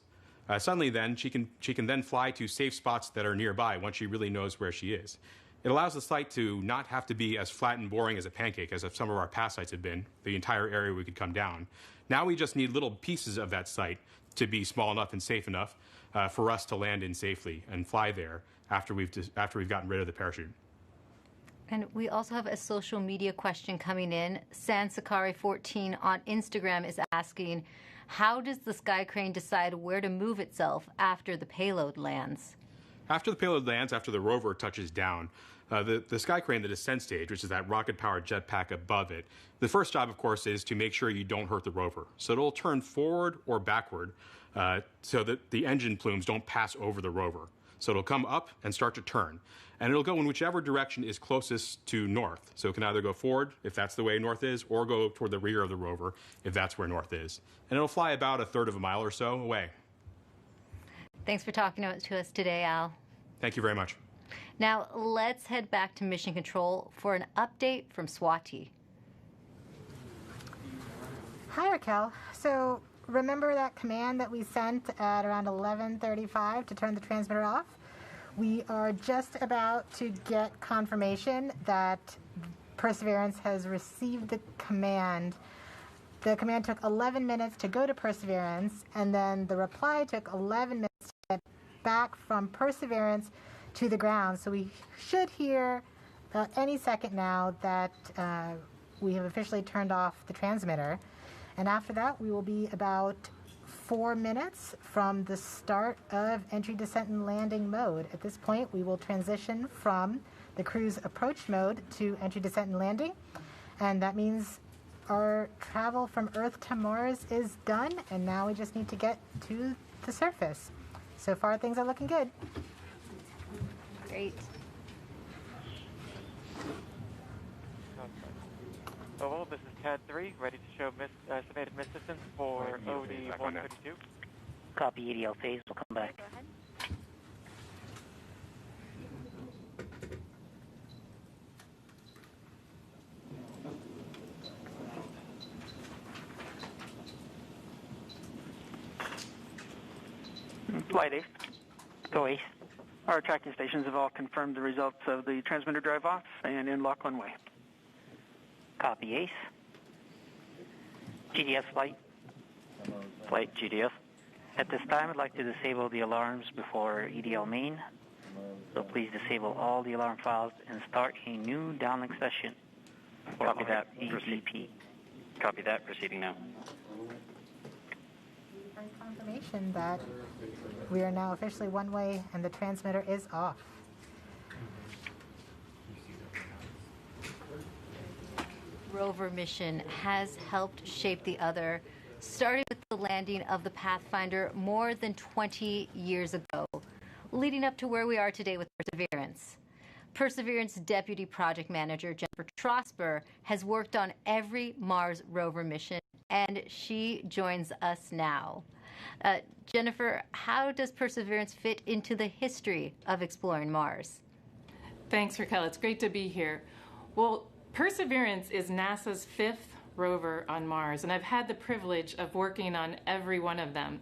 Suddenly then, she can then fly to safe spots that are nearby once she really knows where she is. It allows the site to not have to be as flat and boring as a pancake as some of our past sites have been, the entire area we could come down. Now we just need little pieces of that site to be small enough and safe enough for us to land in safely and fly there after we've gotten rid of the parachute. And we also have a social media question coming in. Sansakari14 on Instagram is asking, how does the sky crane decide where to move itself after the payload lands? After the payload lands, after the rover touches down, the sky crane, the descent stage, which is that rocket-powered jetpack above it, the first job, of course, is to make sure you don't hurt the rover. So it'll turn forward or backward so that the engine plumes don't pass over the rover. So it'll come up and start to turn. And it'll go in whichever direction is closest to north. So it can either go forward, if that's the way north is, or go toward the rear of the rover, if that's where north is. And it'll fly about a third of a mile or so away. Thanks for talking to us today, Al. Thank you very much. Now, let's head back to Mission Control for an update from Swati. Hi, Raquel. So remember that command that we sent at around 11:35 to turn the transmitter off? We are just about to get confirmation that Perseverance has received the command. The command took 11 minutes to go to Perseverance, and then the reply took 11 minutes to get back from Perseverance to the ground. So we should hear any second now that we have officially turned off the transmitter. And after that, we will be about 4 minutes from the start of entry, descent, and landing mode. At this point, we will transition from the cruise approach mode to entry, descent, and landing. And that means our travel from Earth to Mars is done, and now we just need to get to the surface. So far, things are looking good. Great. Oval, this is CAD 3, ready to show estimated miss distance for OD 132. Copy, EDL phase, we'll come back. Flight Ace. Go Ace. Our tracking stations have all confirmed the results of the transmitter drive-off and in lock one way. Copy, Ace. GDS flight. Flight GDS. At this time, I'd like to disable the alarms before EDL main. So please disable all the alarm files and start a new downlink session. Copy that. EDP. Copy that. Proceeding now. Confirmation that we are now officially one way and the transmitter is off. Rover mission has helped shape the other, starting with the landing of the Pathfinder more than 20 years ago, leading up to where we are today with Perseverance. Perseverance Deputy Project Manager Jennifer Trosper has worked on every Mars rover mission, and she joins us now. Jennifer, how does Perseverance fit into the history of exploring Mars? Thanks, Raquel. It's great to be here. Well, Perseverance is NASA's 5th rover on Mars, and I've had the privilege of working on every one of them.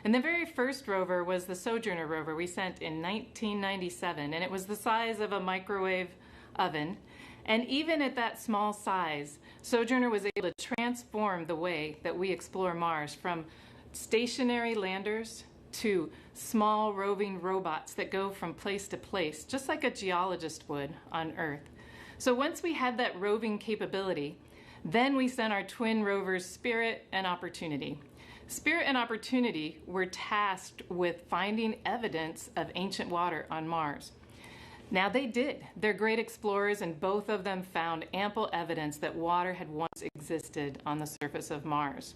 And the very first rover was the Sojourner rover we sent in 1997, and it was the size of a microwave oven. And even at that small size, Sojourner was able to transform the way that we explore Mars from stationary landers to small roving robots that go from place to place, just like a geologist would on Earth. So once we had that roving capability, then we sent our twin rovers Spirit and Opportunity. Spirit and Opportunity were tasked with finding evidence of ancient water on Mars. Now they did. They're great explorers, and both of them found ample evidence that water had once existed on the surface of Mars.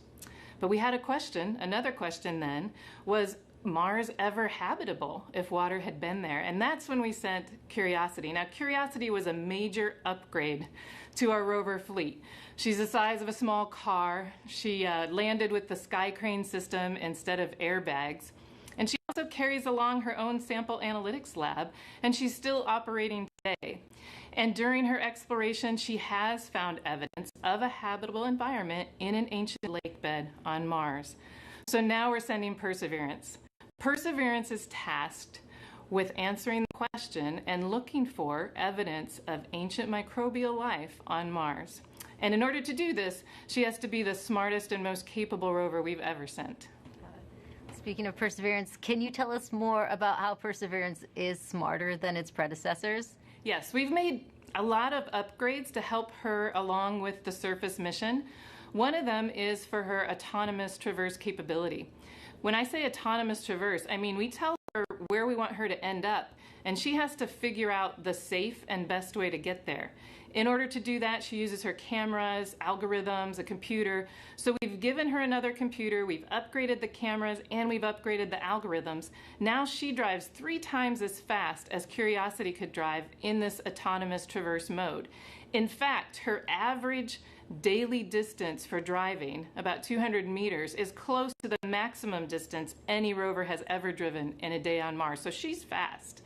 But we had a question, another question then, was Mars ever habitable if water had been there? And that's when we sent Curiosity. Now, Curiosity was a major upgrade to our rover fleet. She's the size of a small car. She landed with the sky crane system instead of airbags. And she also carries along her own sample analytics lab, and she's still operating today. And during her exploration, she has found evidence of a habitable environment in an ancient lake bed on Mars. So now we're sending Perseverance. Perseverance is tasked with answering the question and looking for evidence of ancient microbial life on Mars. And in order to do this, she has to be the smartest and most capable rover we've ever sent. Speaking of Perseverance, can you tell us more about how Perseverance is smarter than its predecessors? Yes, we've made a lot of upgrades to help her along with the surface mission. One of them is for her autonomous traverse capability. When I say autonomous traverse, I mean we tell her where we want her to end up, and she has to figure out the safe and best way to get there. In order to do that, she uses her cameras, algorithms, a computer. So we've given her another computer, we've upgraded the cameras, and we've upgraded the algorithms. Now she drives 3 times as fast as Curiosity could drive in this autonomous traverse mode. In fact, her average daily distance for driving, about 200 meters, is close to the maximum distance any rover has ever driven in a day on Mars. So she's fast.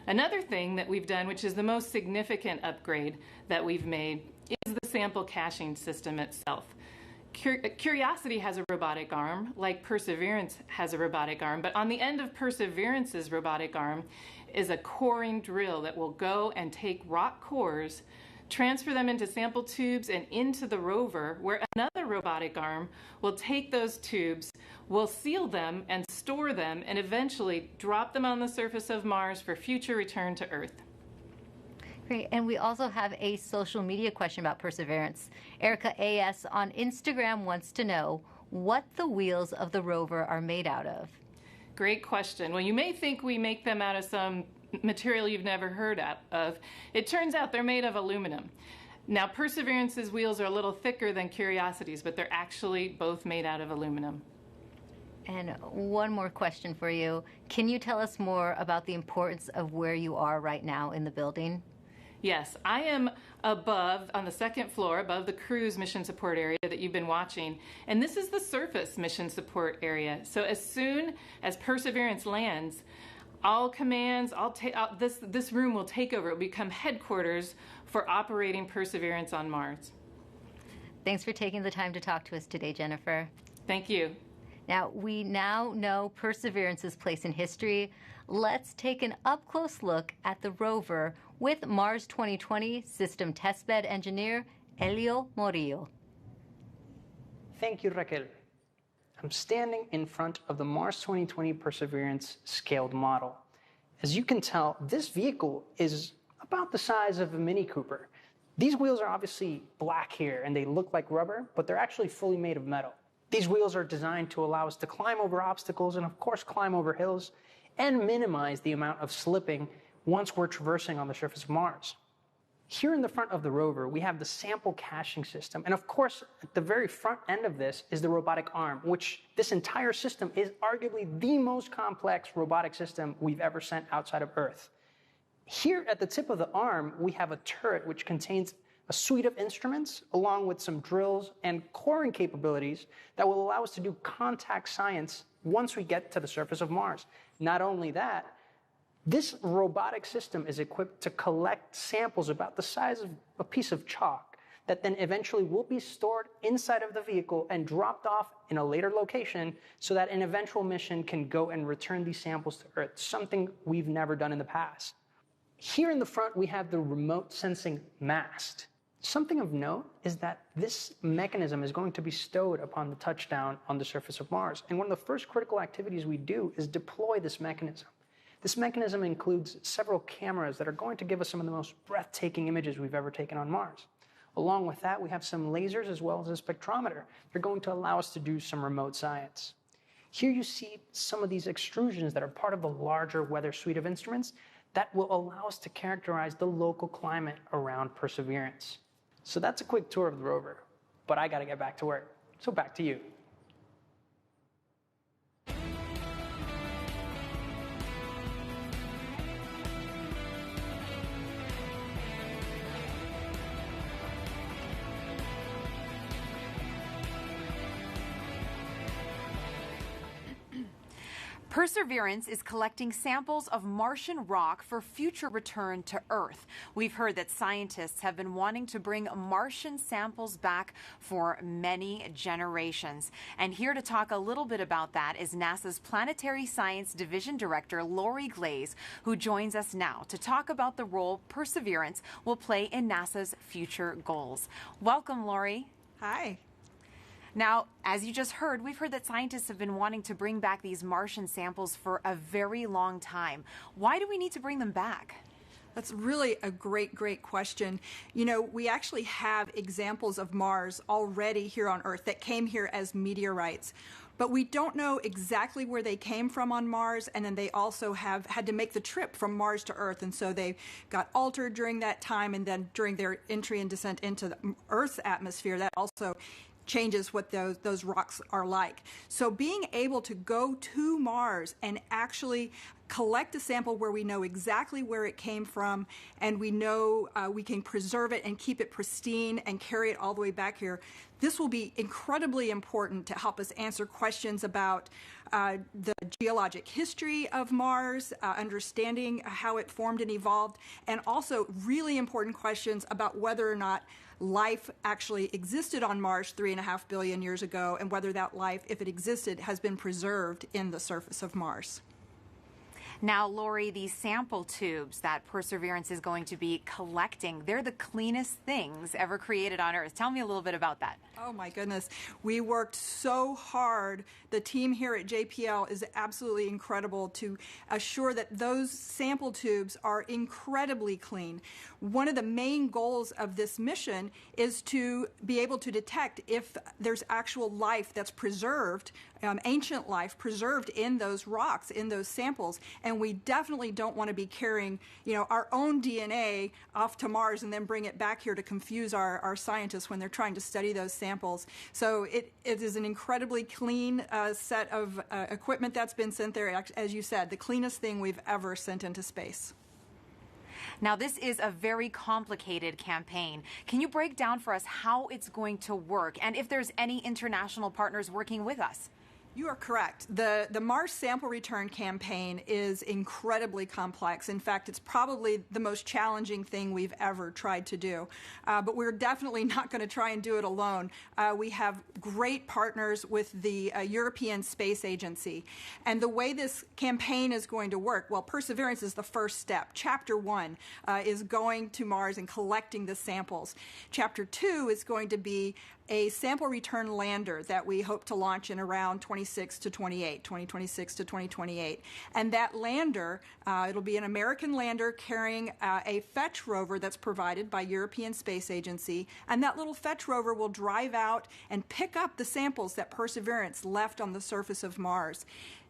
Another thing that we've done, which is the most significant upgrade that we've made, is the sample caching system itself. Curiosity has a robotic arm, like Perseverance has a robotic arm, but on the end of Perseverance's robotic arm is a coring drill that will go and take rock cores, transfer them into sample tubes and into the rover, where another robotic arm will take those tubes, will seal them and store them, and eventually drop them on the surface of Mars for future return to Earth. Great. And we also have a social media question about Perseverance. Erica A.S. on Instagram wants to know what the wheels of the rover are made out of. Great question. Well, you may think we make them out of some material you've never heard of. It turns out they're made of aluminum. Now, Perseverance's wheels are a little thicker than Curiosity's, but they're actually both made out of aluminum. And one more question for you. Can you tell us more about the importance of where you are right now in the building? Yes, I am above, on the second floor, above the cruise mission support area that you've been watching. And this is the surface mission support area. So as soon as Perseverance lands, all commands, this room will take over. It will become headquarters for operating Perseverance on Mars. Thanks for taking the time to talk to us today, Jennifer. Thank you. Now, we now know Perseverance's place in history. Let's take an up-close look at the rover with Mars 2020 System Testbed Engineer Elio Morillo. Thank you, Raquel. I'm standing in front of the Mars 2020 Perseverance scaled model. As you can tell, this vehicle is about the size of a Mini Cooper. These wheels are obviously black here and they look like rubber, but they're actually fully made of metal. These wheels are designed to allow us to climb over obstacles and of course climb over hills and minimize the amount of slipping once we're traversing on the surface of Mars. Here in the front of the rover, we have the sample caching system. And of course, at the very front end of this is the robotic arm, which this entire system is arguably the most complex robotic system we've ever sent outside of Earth. Here at the tip of the arm, we have a turret which contains a suite of instruments along with some drills and coring capabilities that will allow us to do contact science once we get to the surface of Mars. Not only that, this robotic system is equipped to collect samples about the size of a piece of chalk that then eventually will be stored inside of the vehicle and dropped off in a later location so that an eventual mission can go and return these samples to Earth, something we've never done in the past. Here in the front, we have the remote sensing mast. Something of note is that this mechanism is going to be stowed upon the touchdown on the surface of Mars. And one of the first critical activities we do is deploy this mechanism. This mechanism includes several cameras that are going to give us some of the most breathtaking images we've ever taken on Mars. Along with that, we have some lasers as well as a spectrometer. They're going to allow us to do some remote science. Here you see some of these extrusions that are part of the larger weather suite of instruments that will allow us to characterize the local climate around Perseverance. So that's a quick tour of the rover, but I got to get back to work. So back to you. Perseverance is collecting samples of Martian rock for future return to Earth. We've heard that scientists have been wanting to bring Martian samples back for many generations. And here to talk a little bit about that is NASA's Planetary Science Division Director, Lori Glaze, who joins us now to talk about the role Perseverance will play in NASA's future goals. Welcome, Lori. Hi. Now, as you just heard, we've heard that scientists have been wanting to bring back these Martian samples for a very long time. Why do we need to bring them back? That's really a great question. You know, we actually have examples of Mars already here on Earth that came here as meteorites. But we don't know exactly where they came from on Mars, and then they also have had to make the trip from Mars to Earth, and so they got altered during that time, and then during their entry and descent into the Earth's atmosphere, that also changes what those rocks are like. So being able to go to Mars and actually collect a sample where we know exactly where it came from, and we know we can preserve it and keep it pristine and carry it all the way back here, this will be incredibly important to help us answer questions about the geologic history of Mars, understanding how it formed and evolved, and also really important questions about whether or not life actually existed on Mars 3.5 billion years ago, and whether that life, if it existed, has been preserved in the surface of Mars. Now, Lori, these sample tubes that Perseverance is going to be collecting, they're the cleanest things ever created on Earth. Tell me a little bit about that. Oh my goodness. We worked so hard. The team here at JPL is absolutely incredible to assure that those sample tubes are incredibly clean. One of the main goals of this mission is to be able to detect if there's actual life that's preserved, ancient life preserved in those rocks, in those samples. And we definitely don't want to be carrying, our own DNA off to Mars and then bring it back here to confuse our scientists when they're trying to study those samples. So it is an incredibly clean set of equipment that's been sent there. As you said, the cleanest thing we've ever sent into space. Now, this is a very complicated campaign. Can you break down for us how it's going to work and if there's any international partners working with us? You are correct. The Mars sample return campaign is incredibly complex. In fact, it's probably the most challenging thing we've ever tried to do. But we're definitely not going to try and do it alone. We have great partners with the European Space Agency. And the way this campaign is going to work, well, Perseverance is the first step. Chapter 1 is going to Mars and collecting the samples. Chapter 2 is going to be a sample return lander that we hope to launch in around 2026 to 2028. And that lander, it'll be an American lander carrying a fetch rover that's provided by European Space Agency. And that little fetch rover will drive out and pick up the samples that Perseverance left on the surface of Mars.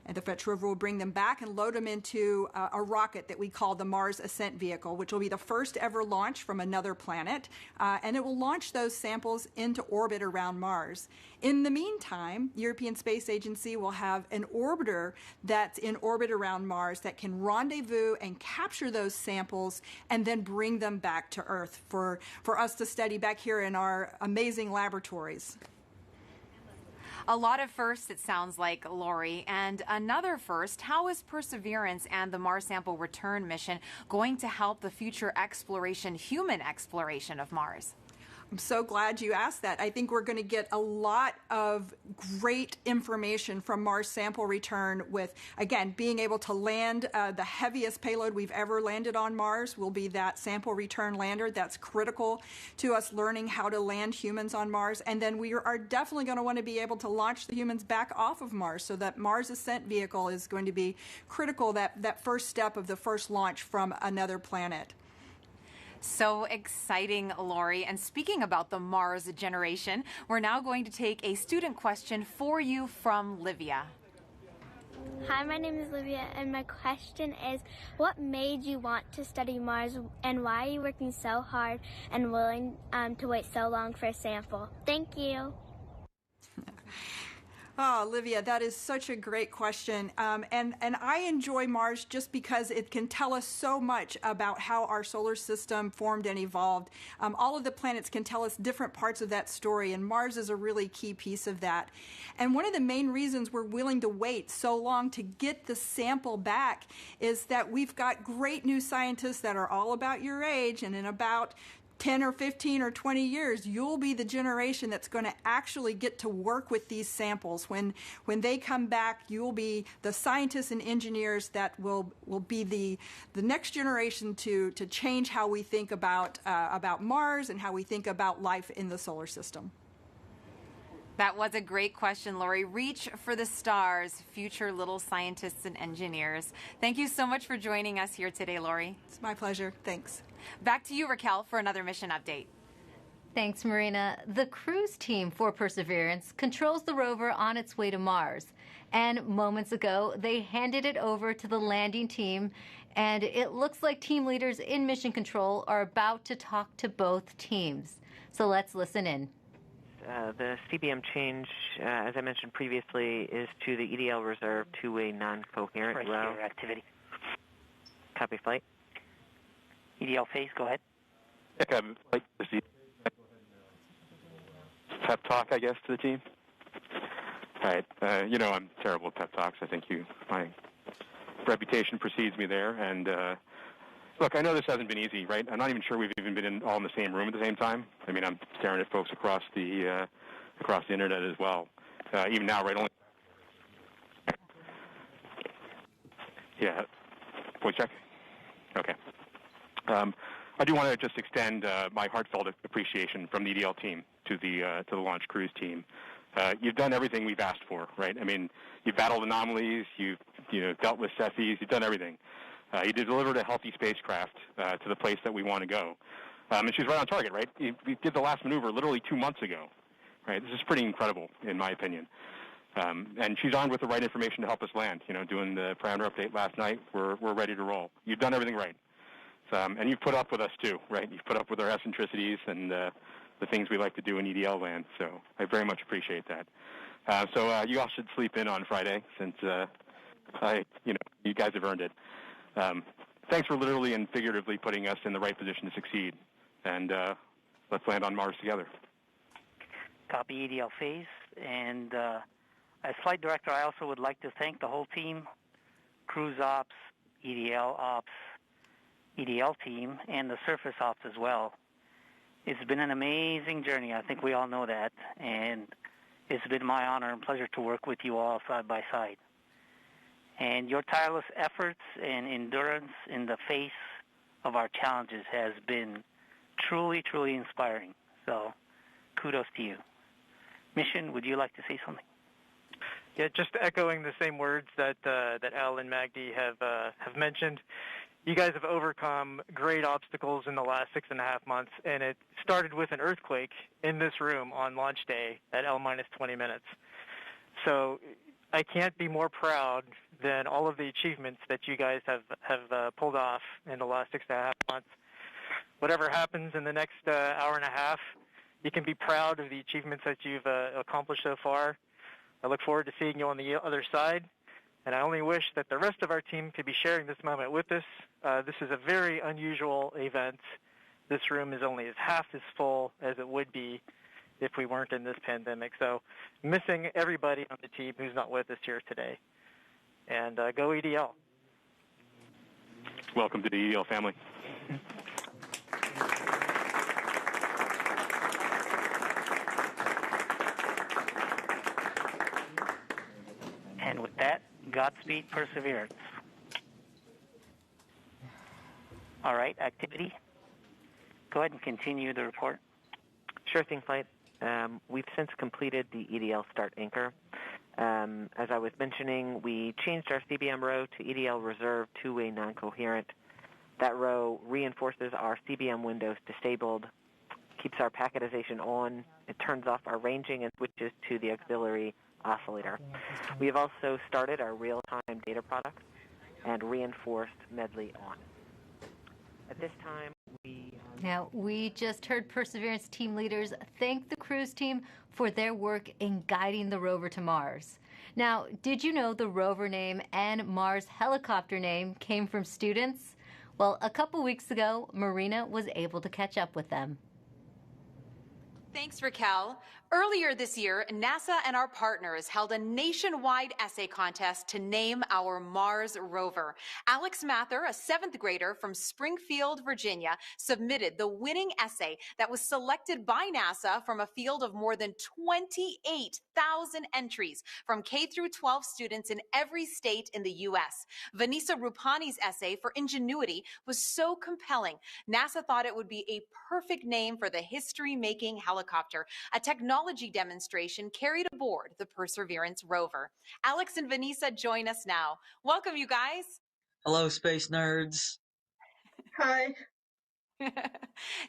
And the fetch rover will bring them back and load them into a rocket that we call the Mars Ascent Vehicle, which will be the first ever launch from another planet. And it will launch those samples into orbit around Mars. In the meantime, the European Space Agency will have an orbiter that's in orbit around Mars that can rendezvous and capture those samples and then bring them back to Earth for us to study back here in our amazing laboratories. A lot of firsts, it sounds like, Lori. And another first, how is Perseverance and the Mars sample return mission going to help the future human exploration of Mars? I'm so glad you asked that. I think we're going to get a lot of great information from Mars sample return with, again, being able to land the heaviest payload we've ever landed on Mars will be that sample return lander. That's critical to us learning how to land humans on Mars. And then we are definitely going to want to be able to launch the humans back off of Mars. So that Mars Ascent Vehicle is going to be critical, that first step of the first launch from another planet. So exciting, Lori. And speaking about the Mars generation, we're now going to take a student question for you from Livia. Hi, my name is Livia, and my question is, what made you want to study Mars, and why are you working so hard and willing to wait so long for a sample? Thank you. Oh, Olivia, that is such a great question. And I enjoy Mars just because it can tell us so much about how our solar system formed and evolved. All of the planets can tell us different parts of that story, and Mars is a really key piece of that. And one of the main reasons we're willing to wait so long to get the sample back is that we've got great new scientists that are all about your age, and in about 10 or 15 or 20 years, you'll be the generation that's going to actually get to work with these samples. When they come back, you'll be the scientists and engineers that will be the next generation to change how we think about Mars and how we think about life in the solar system. That was a great question, Lori. Reach for the stars, future little scientists and engineers. Thank you so much for joining us here today, Lori. It's my pleasure. Thanks. Back to you, Raquel, for another mission update. Thanks, Marina. The cruise team for Perseverance controls the rover on its way to Mars. And moments ago, they handed it over to the landing team. And it looks like team leaders in Mission Control are about to talk to both teams. So let's listen in. The CBM change, as I mentioned previously, is to the EDL reserve two-way non-coherent row. Activity. Copy flight. EDL phase, go ahead. Flight pep talk, I guess, to the team. All right. I'm terrible at pep talks. I think my reputation precedes me there. And look, I know this hasn't been easy, right? I'm not even sure we've even been all in the same room at the same time. I mean, I'm staring at folks across the internet as well. Even now, right? Yeah. Voice check. Okay. I do want to just extend my heartfelt appreciation from the EDL team to the launch cruise team. You've done everything we've asked for, right? I mean, you've battled anomalies, you've dealt with Cepheids, you've done everything. You delivered a healthy spacecraft to the place that we want to go, and she's right on target, right? We did the last maneuver literally 2 months ago, right? This is pretty incredible, in my opinion. And she's armed with the right information to help us land. Doing the parameter update last night, we're ready to roll. You've done everything right. And you've put up with us too, right? You've put up with our eccentricities and the things we like to do in EDL land. So I very much appreciate that. So you all should sleep in on Friday, since you guys have earned it. Thanks for literally and figuratively putting us in the right position to succeed. And let's land on Mars together. Copy EDL phase. And as flight director, I also would like to thank the whole team, cruise ops, EDL ops, EDL team, and the surface ops as well. It's been an amazing journey. I think we all know that. And it's been my honor and pleasure to work with you all side by side. And your tireless efforts and endurance in the face of our challenges has been truly, truly inspiring. So kudos to you. Mission, would you like to say something? Yeah, just echoing the same words that Al and Magdi have mentioned. You guys have overcome great obstacles in the last 6.5 months, and it started with an earthquake in this room on launch day at L-20 minutes. So I can't be more proud than all of the achievements that you guys have pulled off in the last 6.5 months. Whatever happens in the next hour and a half, you can be proud of the achievements that you've accomplished so far. I look forward to seeing you on the other side. And I only wish that the rest of our team could be sharing this moment with us. This is a very unusual event. This room is only half as full as it would be if we weren't in this pandemic. So missing everybody on the team who's not with us here today. And go EDL. Welcome to the EDL family. And with that, Godspeed Perseverance. All right, activity. Go ahead and continue the report. Sure thing, flight. We've since completed the EDL start anchor. As I was mentioning, we changed our CBM row to EDL reserve two-way non-coherent. That row reinforces our CBM windows disabled, keeps our packetization on, it turns off our ranging and switches to the auxiliary oscillator. We have also started our real-time data product and reinforced Medley on. At this time, we are Now, we just heard Perseverance team leaders thank the cruise team for their work in guiding the rover to Mars. Now, did you know the rover name and Mars helicopter name came from students? Well, a couple weeks ago, Marina was able to catch up with them. Thanks, Raquel. Earlier this year, NASA and our partners held a nationwide essay contest to name our Mars rover. Alex Mather, a 7th grader from Springfield, Virginia, submitted the winning essay that was selected by NASA from a field of more than 28,000 entries from K through 12 students in every state in the U.S. Vanessa Rupani's essay for Ingenuity was so compelling, NASA thought it would be a perfect name for the history-making helicopter, a technology demonstration carried aboard the Perseverance rover. Alex and Vanessa join us now. Welcome, you guys. Hello, space nerds. Hi.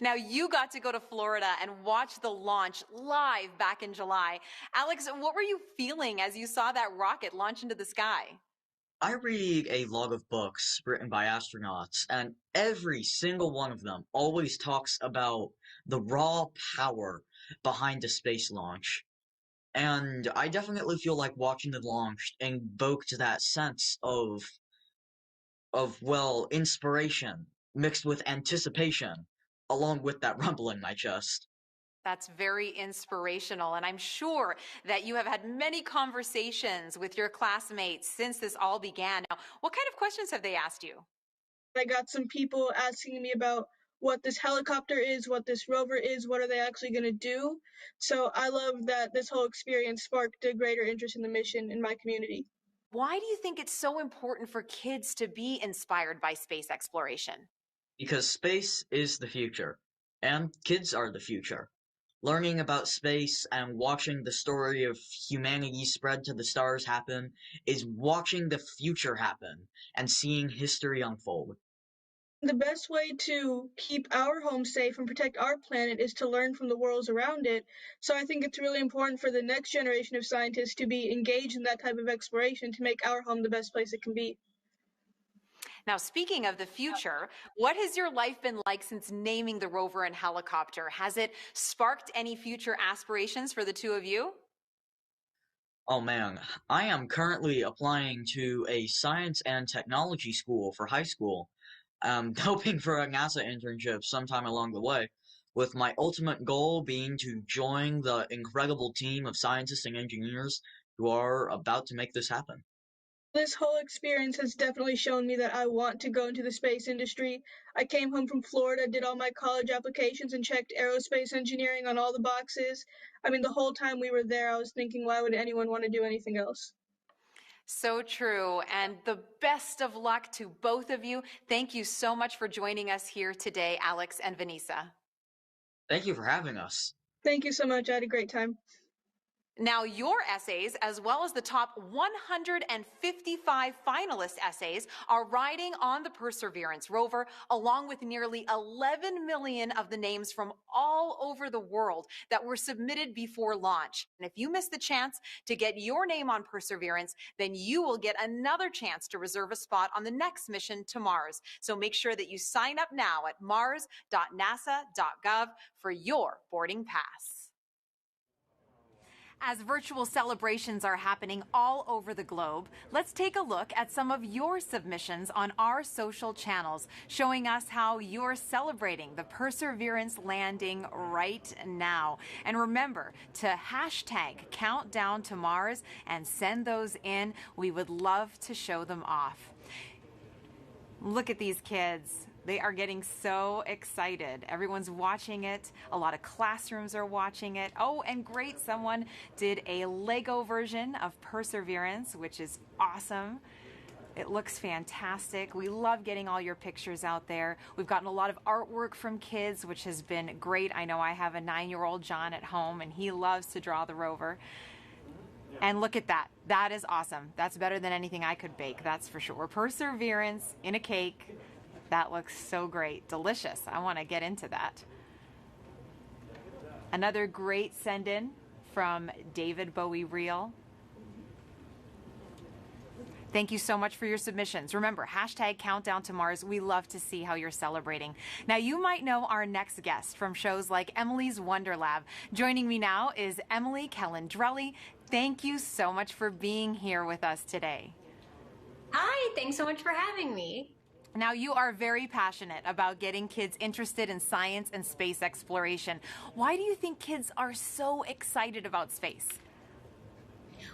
Now, you got to go to Florida and watch the launch live back in July. Alex, what were you feeling as you saw that rocket launch into the sky? I read a log of books written by astronauts, and every single one of them always talks about the raw power behind a space launch. And I definitely feel like watching the launch invoked that sense of inspiration mixed with anticipation, along with that rumble in my chest. That's very inspirational, and I'm sure that you have had many conversations with your classmates since this all began. Now, what kind of questions have they asked you? I got some people asking me about what this helicopter is, what this rover is, what are they actually going to do. So I love that this whole experience sparked a greater interest in the mission in my community. Why do you think it's so important for kids to be inspired by space exploration? Because space is the future, and kids are the future. Learning about space and watching the story of humanity spread to the stars happen is watching the future happen and seeing history unfold. The best way to keep our home safe and protect our planet is to learn from the worlds around it. So I think it's really important for the next generation of scientists to be engaged in that type of exploration to make our home the best place it can be. Now, speaking of the future, what has your life been like since naming the rover and helicopter? Has it sparked any future aspirations for the two of you? Oh man, I am currently applying to a science and technology school for high school. I'm hoping for a NASA internship sometime along the way, with my ultimate goal being to join the incredible team of scientists and engineers who are about to make this happen. This whole experience has definitely shown me that I want to go into the space industry. I came home from Florida, did all my college applications, and checked aerospace engineering on all the boxes. I mean, the whole time we were there, I was thinking, why would anyone want to do anything else? So true, and the best of luck to both of you. Thank you so much for joining us here today, Alex and Vanessa. Thank you for having us. Thank you so much. I had a great time. Now, your essays, as well as the top 155 finalist essays, are riding on the Perseverance rover, along with nearly 11 million of the names from all over the world that were submitted before launch. And if you miss the chance to get your name on Perseverance, then you will get another chance to reserve a spot on the next mission to Mars. So make sure that you sign up now at mars.nasa.gov for your boarding pass. As virtual celebrations are happening all over the globe, let's take a look at some of your submissions on our social channels, showing us how you're celebrating the Perseverance landing right now. And remember to hashtag Countdown to Mars and send those in. We would love to show them off. Look at these kids. They are getting so excited. Everyone's watching it. A lot of classrooms are watching it. Oh, and great, someone did a Lego version of Perseverance, which is awesome. It looks fantastic. We love getting all your pictures out there. We've gotten a lot of artwork from kids, which has been great. I know I have a 9-year-old John at home, and he loves to draw the rover. And look at that. That is awesome. That's better than anything I could bake, that's for sure. Perseverance in a cake. That looks so great. Delicious. I want to get into that. Another great send-in from David Bowie Reel. Thank you so much for your submissions. Remember, hashtag Countdown to Mars. We love to see how you're celebrating. Now, you might know our next guest from shows like Emily's Wonder Lab. Joining me now is Emily Kelandrelli. Thank you so much for being here with us today. Hi, thanks so much for having me. Now, you are very passionate about getting kids interested in science and space exploration. Why do you think kids are so excited about space?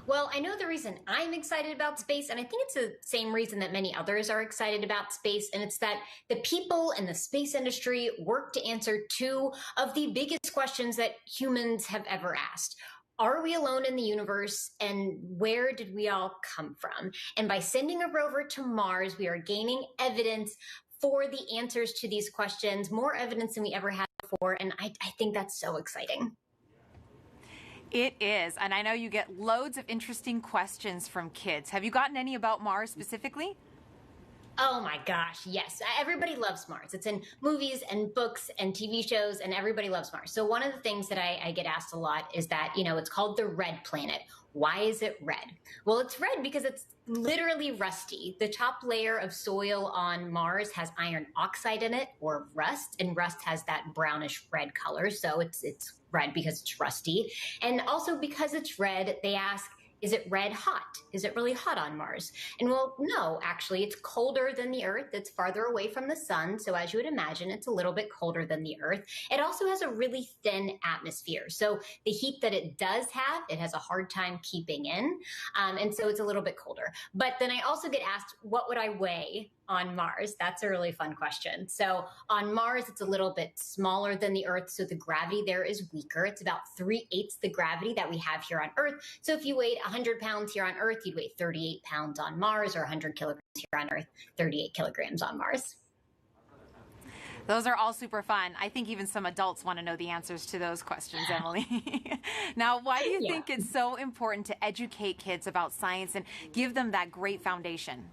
Well, I know the reason I'm excited about space, and I think it's the same reason that many others are excited about space, and it's that the people in the space industry work to answer two of the biggest questions that humans have ever asked. Are we alone in the universe, and where did we all come from? And by sending a rover to Mars, we are gaining evidence for the answers to these questions, more evidence than we ever had before, and I think that's so exciting. It is, and I know you get loads of interesting questions from kids. Have you gotten any about Mars specifically? Oh my gosh, yes. Everybody loves Mars. It's in movies and books and TV shows, and everybody loves Mars. So one of the things that I get asked a lot is that, it's called the red planet. Why is it red? Well, it's red because it's literally rusty. The top layer of soil on Mars has iron oxide in it, or rust, and rust has that brownish red color. So it's red because it's rusty. And also because it's red, they ask, is it red hot? Is it really hot on Mars? And well, no, actually, it's colder than the Earth. It's farther away from the sun. So as you would imagine, it's a little bit colder than the Earth. It also has a really thin atmosphere. So the heat that it does have, it has a hard time keeping in. And so it's a little bit colder. But then I also get asked, what would I weigh on Mars? That's a really fun question. So on Mars, it's a little bit smaller than the Earth, so the gravity there is weaker. It's about 3/8 the gravity that we have here on Earth. So if you weighed 100 pounds here on Earth, you'd weigh 38 pounds on Mars, or 100 kilograms here on Earth, 38 kilograms on Mars. Those are all super fun. I think even some adults want to know the answers to those questions, Emily. Now, why do you think it's so important to educate kids about science and give them that great foundation?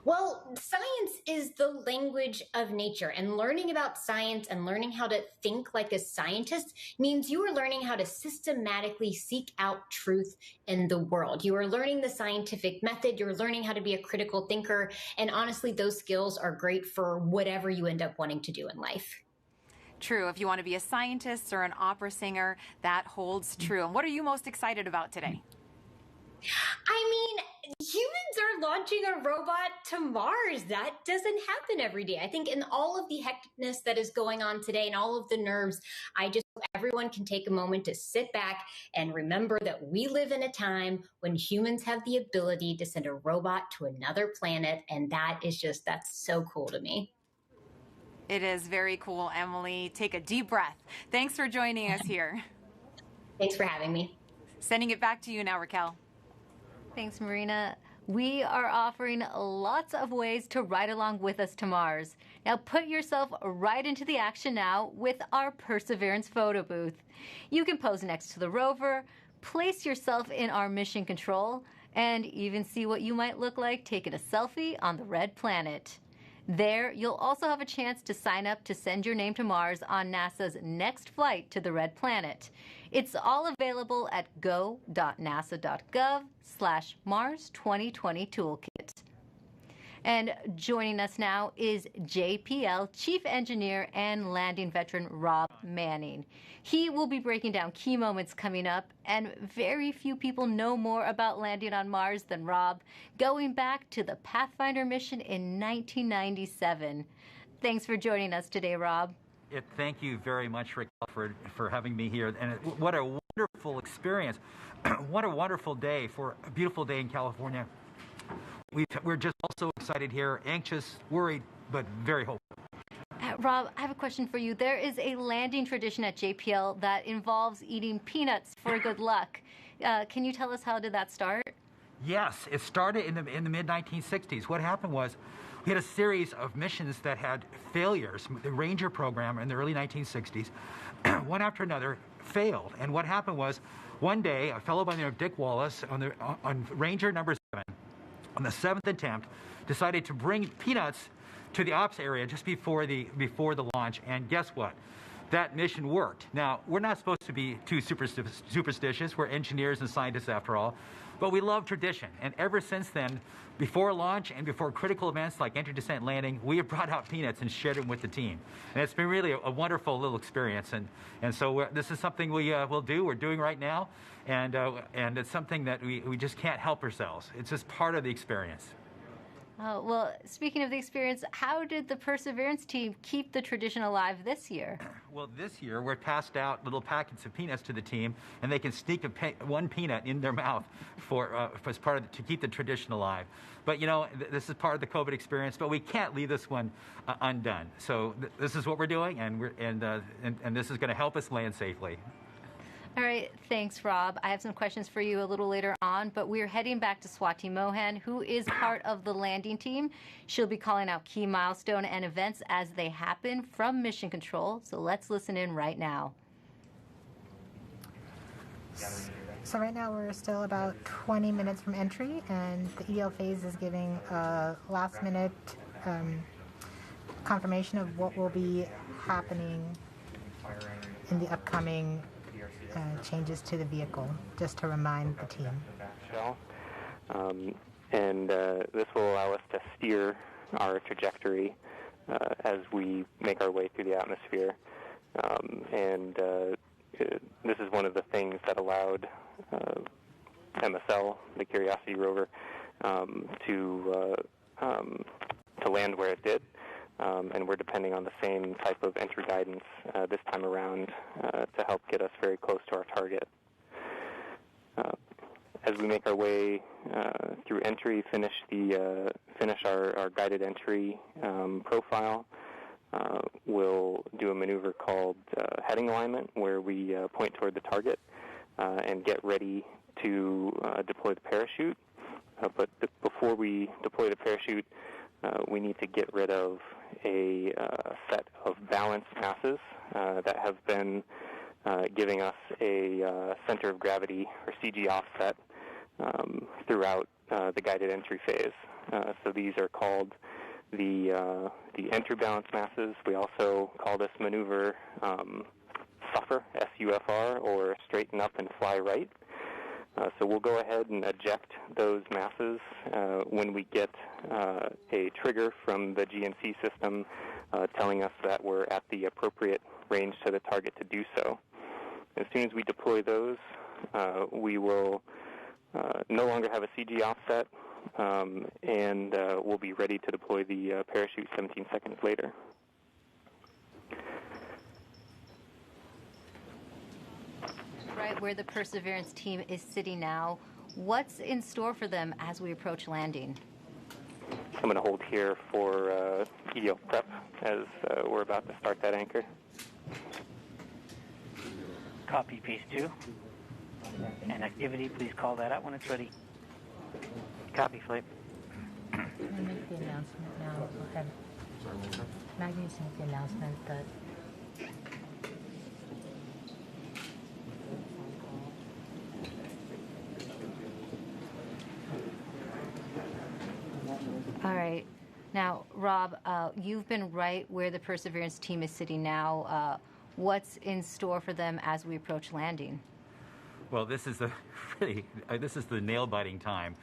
Well, science is the language of nature, and learning about science and learning how to think like a scientist means you are learning how to systematically seek out truth in the world. You are learning the scientific method, you're learning how to be a critical thinker, and honestly, those skills are great for whatever you end up wanting to do in life. True. If you want to be a scientist or an opera singer, that holds true. And what are you most excited about today? I mean, humans are launching a robot to Mars. That doesn't happen every day. I think in all of the hecticness that is going on today and all of the nerves, I just hope everyone can take a moment to sit back and remember that we live in a time when humans have the ability to send a robot to another planet. And that's so cool to me. It is very cool, Emily. Take a deep breath. Thanks for joining us here. Thanks for having me. Sending it back to you now, Raquel. Thanks, Marina. We are offering lots of ways to ride along with us to Mars. Now put yourself right into the action now with our Perseverance photo booth. You can pose next to the rover, place yourself in our mission control, and even see what you might look like taking a selfie on the red planet. There, you'll also have a chance to sign up to send your name to Mars on NASA's next flight to the red planet. It's all available at go.nasa.gov/Mars 2020 Toolkit. And joining us now is JPL Chief Engineer and Landing Veteran Rob Manning. He will be breaking down key moments coming up, and very few people know more about landing on Mars than Rob, going back to the Pathfinder mission in 1997. Thanks for joining us today, Rob. Thank you very much, Raquel, for having me here. And what a wonderful experience. What a wonderful day for a beautiful day in California. We're just also excited here, anxious, worried, but very hopeful. Rob, I have a question for you. There is a landing tradition at JPL that involves eating peanuts for good luck. Can you tell us how did that start? Yes, it started in the mid-1960s. What happened was we had a series of missions that had failures. The Ranger program in the early 1960s, one after another, failed. And what happened was one day, a fellow by the name of Dick Wallace on Ranger number 7, on the 7th attempt, decided to bring peanuts to the ops area just before the launch, and guess what? That mission worked. Now, we're not supposed to be too superstitious. We're engineers and scientists after all. But we love tradition, and ever since then, before launch and before critical events like entry, descent, landing, we have brought out peanuts and shared them with the team. And it's been really a wonderful little experience. And so this is something we'll do, we're doing right now, and it's something that we just can't help ourselves. It's just part of the experience. Oh, well, speaking of the experience, how did the Perseverance team keep the tradition alive this year? Well, this year we're passed out little packets of peanuts to the team, and they can sneak one peanut in their mouth as part of to keep the tradition alive. But this is part of the COVID experience, but we can't leave this one undone. So this is what we're doing, and this is going to help us land safely. All right, thanks, Rob. I have some questions for you a little later on, but we're heading back to Swati Mohan, who is part of the landing team. She'll be calling out key milestone and events as they happen from Mission Control. So let's listen in right now. So right now we're still about 20 minutes from entry, and the EL phase is giving a last-minute confirmation of what will be happening in the upcoming changes to the vehicle, just to remind the team. This will allow us to steer our trajectory as we make our way through the atmosphere. This is one of the things that allowed MSL, the Curiosity rover, to land where it did. And we're depending on the same type of entry guidance this time around to help get us very close to our target. As we make our way through entry, finish our guided entry profile, we'll do a maneuver called heading alignment, where we point toward the target and get ready to deploy the parachute. But before we deploy the parachute, we need to get rid of a set of balanced masses that have been giving us a center of gravity, or CG offset, throughout the guided entry phase. So these are called the entry balance masses. We also call this maneuver SUFR, S-U-F-R, or straighten up and fly right. So we'll go ahead and eject those masses when we get a trigger from the GNC system telling us that we're at the appropriate range to the target to do so. As soon as we deploy those, we will no longer have a CG offset, and we'll be ready to deploy the parachute 17 seconds later. Right where the Perseverance team is sitting now, what's in store for them as we approach landing? I'm going to hold here for EDL prep as we're about to start that anchor. Copy, piece 2. And activity, please call that out when it's ready. Copy, flight. Can I make the announcement now? Go ahead. Maggie's make the announcement that All right. Now, Rob, you've been right where the Perseverance team is sitting now. What's in store for them as we approach landing? Well, this is the nail-biting time.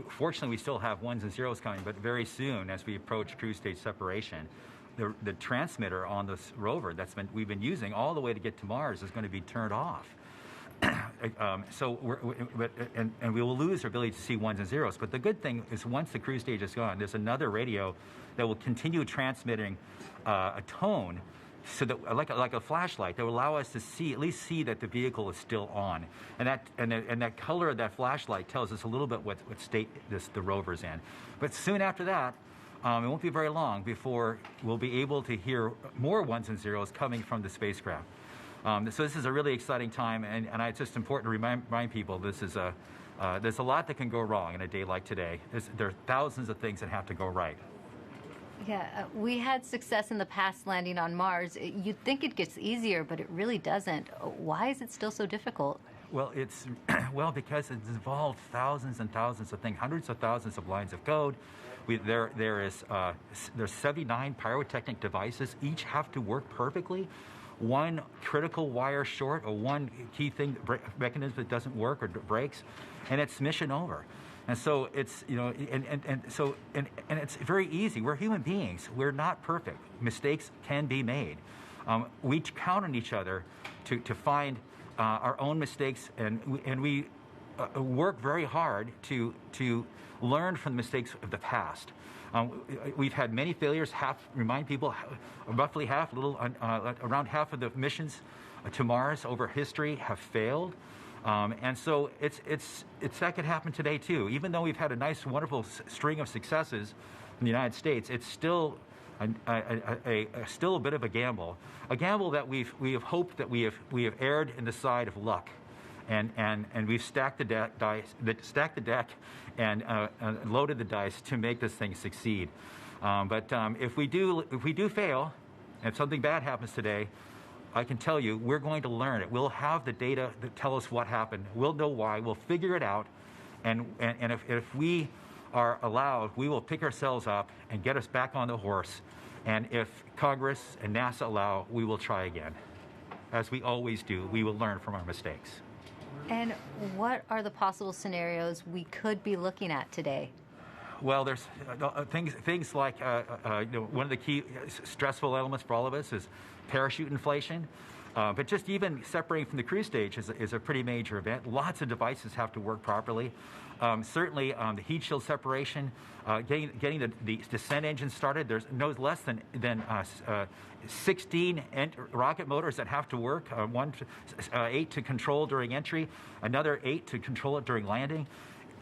Fortunately, we still have ones and zeros coming, but very soon, as we approach cruise stage separation, the transmitter on this rover we've been using all the way to get to Mars is going to be turned off. So we will lose our ability to see ones and zeros. But the good thing is, once the cruise stage is gone, there's another radio that will continue transmitting a tone, so that like a flashlight, that will allow us to at least see that the vehicle is still on, and that color of that flashlight tells us a little bit what state the rover's in. But soon after that, it won't be very long before we'll be able to hear more ones and zeros coming from the spacecraft. So this is a really exciting time, and it's just important to remind people there's a lot that can go wrong in a day like today. There are thousands of things that have to go right. Yeah, we had success in the past landing on Mars. You'd think it gets easier, but it really doesn't. Why is it still so difficult? Well, because it's involved thousands and thousands of things, hundreds of thousands of lines of code. There's 79 pyrotechnic devices. Each have to work perfectly. one critical wire short or one key thing, mechanism that doesn't work or breaks, and it's mission over. And so it's, you know, and it's very easy. We're human beings. We're not perfect. Mistakes can be made. We count on each other to find our own mistakes, and we work very hard to learn from the mistakes of the past. We've had many failures. Remind people, roughly half, around half of the missions to Mars over history have failed. And so that could happen today too. Even though we've had a nice, wonderful string of successes in the United States, it's still still a bit of a gamble that we have hoped that we have erred in the side of luck, and we've stacked the deck and loaded the dice to make this thing succeed. But if we do fail, and if something bad happens today, I can tell you, we're going to learn it. We'll have the data that tell us what happened. We'll know why. We'll figure it out. And if we are allowed, we will pick ourselves up and get us back on the horse. And if Congress and NASA allow, we will try again. As we always do, we will learn from our mistakes. And what are the possible scenarios we could be looking at today? Well, there's things like one of the key stressful elements for all of us is parachute inflation. But just even separating from the cruise stage is a pretty major event. Lots of devices have to work properly. Certainly, the heat shield separation, getting the descent engine started. There's no less than 16 rocket motors that have to work. 8 to control during entry, another 8 to control it during landing.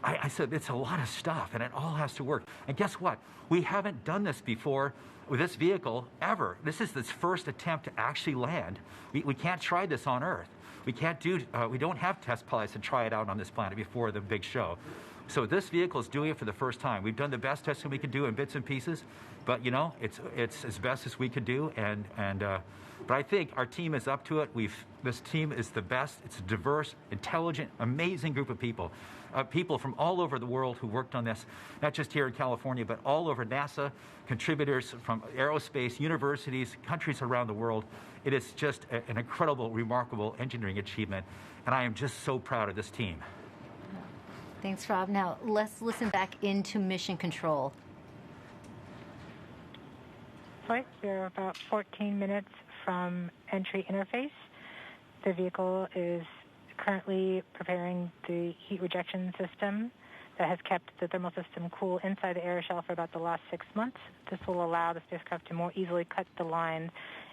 I said it's a lot of stuff, and it all has to work. And guess what? We haven't done this before with this vehicle ever. This is its first attempt to actually land. We can't try this on Earth. We can't do. We don't have test pilots to try it out on this planet before the big show. So this vehicle is doing it for the first time. We've done the best testing we could do in bits and pieces, but you know, it's as best as we could do. But I think our team is up to it. This team is the best. It's a diverse, intelligent, amazing group of people. People from all over the world who worked on this, not just here in California, but all over NASA, contributors from aerospace, universities, countries around the world. It is just an incredible, remarkable engineering achievement, and I am just so proud of this team. Thanks, Rob. Now, let's listen back into Mission Control. Right, we're about 14 minutes from entry interface. The vehicle is currently preparing the heat rejection system that has kept the thermal system cool inside the air shell for about the last 6 months. This will allow the spacecraft to more easily cut the line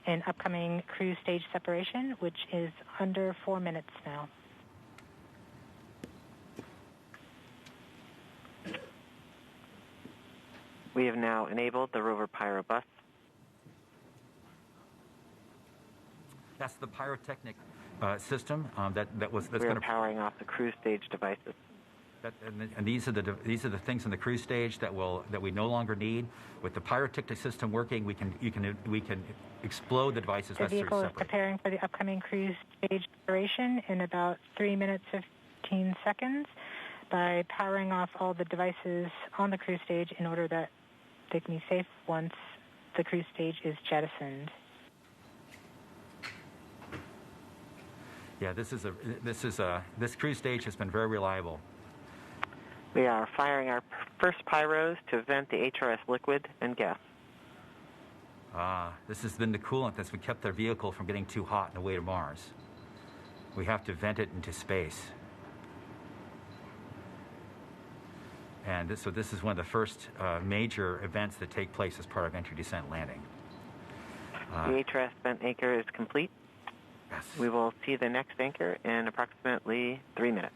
in upcoming cruise stage separation, which is under 4 minutes now. We have now enabled the Rover Pyro Bus. That's the pyrotechnic system that's we are powering off the cruise stage devices. And these are the things in the cruise stage that we no longer need. With the pyrotechnic system working, we can explode the devices. The vehicle is preparing for the upcoming cruise stage separation in about 3 minutes 15 seconds by powering off all the devices on the cruise stage in order that they can be safe once the cruise stage is jettisoned. Yeah, this cruise stage has been very reliable. We are firing our first pyros to vent the HRS liquid and gas. This has been the coolant that's kept their vehicle from getting too hot on the way to Mars. We have to vent it into space. And so this is one of the first major events that take place as part of entry, descent, landing. The HRS vent anchor is complete. Yes. We will see the next anchor in approximately 3 minutes.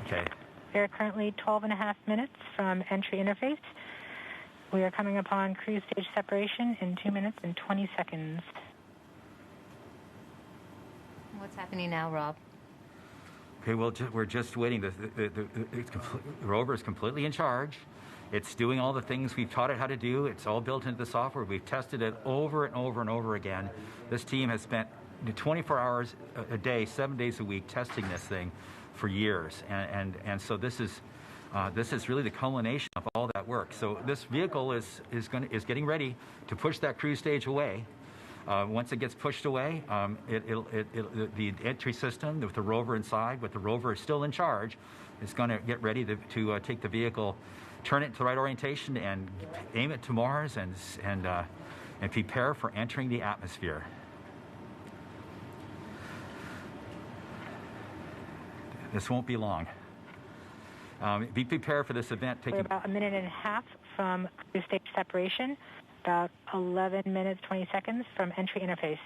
Okay. We are currently 12.5 minutes from entry interface. We are coming upon cruise stage separation in 2 minutes and 20 seconds. What's happening now, Rob? Okay, well, we're just waiting. The Rover is completely in charge. It's doing all the things we've taught it how to do. It's all built into the software. We've tested it over and over and over again. This team has spent 24 hours a day, 7 days a week, testing this thing for years. And so this is really the culmination of all that work. So this vehicle is getting ready to push that cruise stage away. Once it gets pushed away, the entry system with the rover inside, with the rover still in charge, is going to get ready to take the vehicle, turn it to the right orientation, and aim it to Mars, and prepare for entering the atmosphere. This won't be long. Be prepared for this event. We're about a minute and a half from cruise stage separation, about 11 minutes, 20 seconds from entry interface.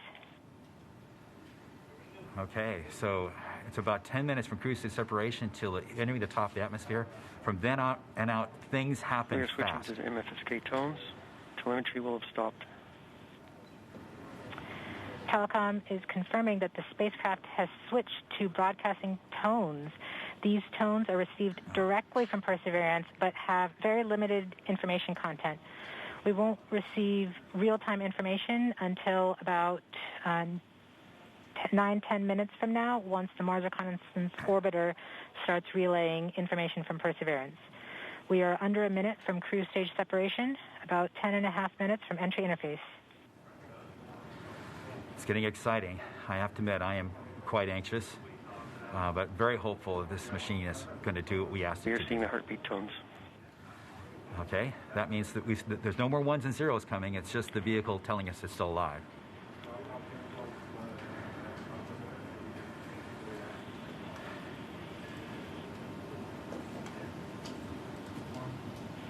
Okay, so it's about 10 minutes from cruise stage separation till entering the top of the atmosphere. From then on and out, things happen We're fast. switching to MFSK tones. Telemetry will have stopped. Telecom is confirming that the spacecraft has switched to broadcasting tones. These tones are received directly from Perseverance, but have very limited information content. We won't receive real-time information until about 9-10 minutes from now, once the Mars Reconnaissance Orbiter starts relaying information from Perseverance. We are under a minute from cruise stage separation, about 10.5 minutes from entry interface. It's getting exciting. I have to admit, I am quite anxious, but very hopeful that this machine is going to do what we asked it to do. We're seeing the heartbeat tones. Okay, that means that there's no more ones and zeros coming. It's just the vehicle telling us it's still alive.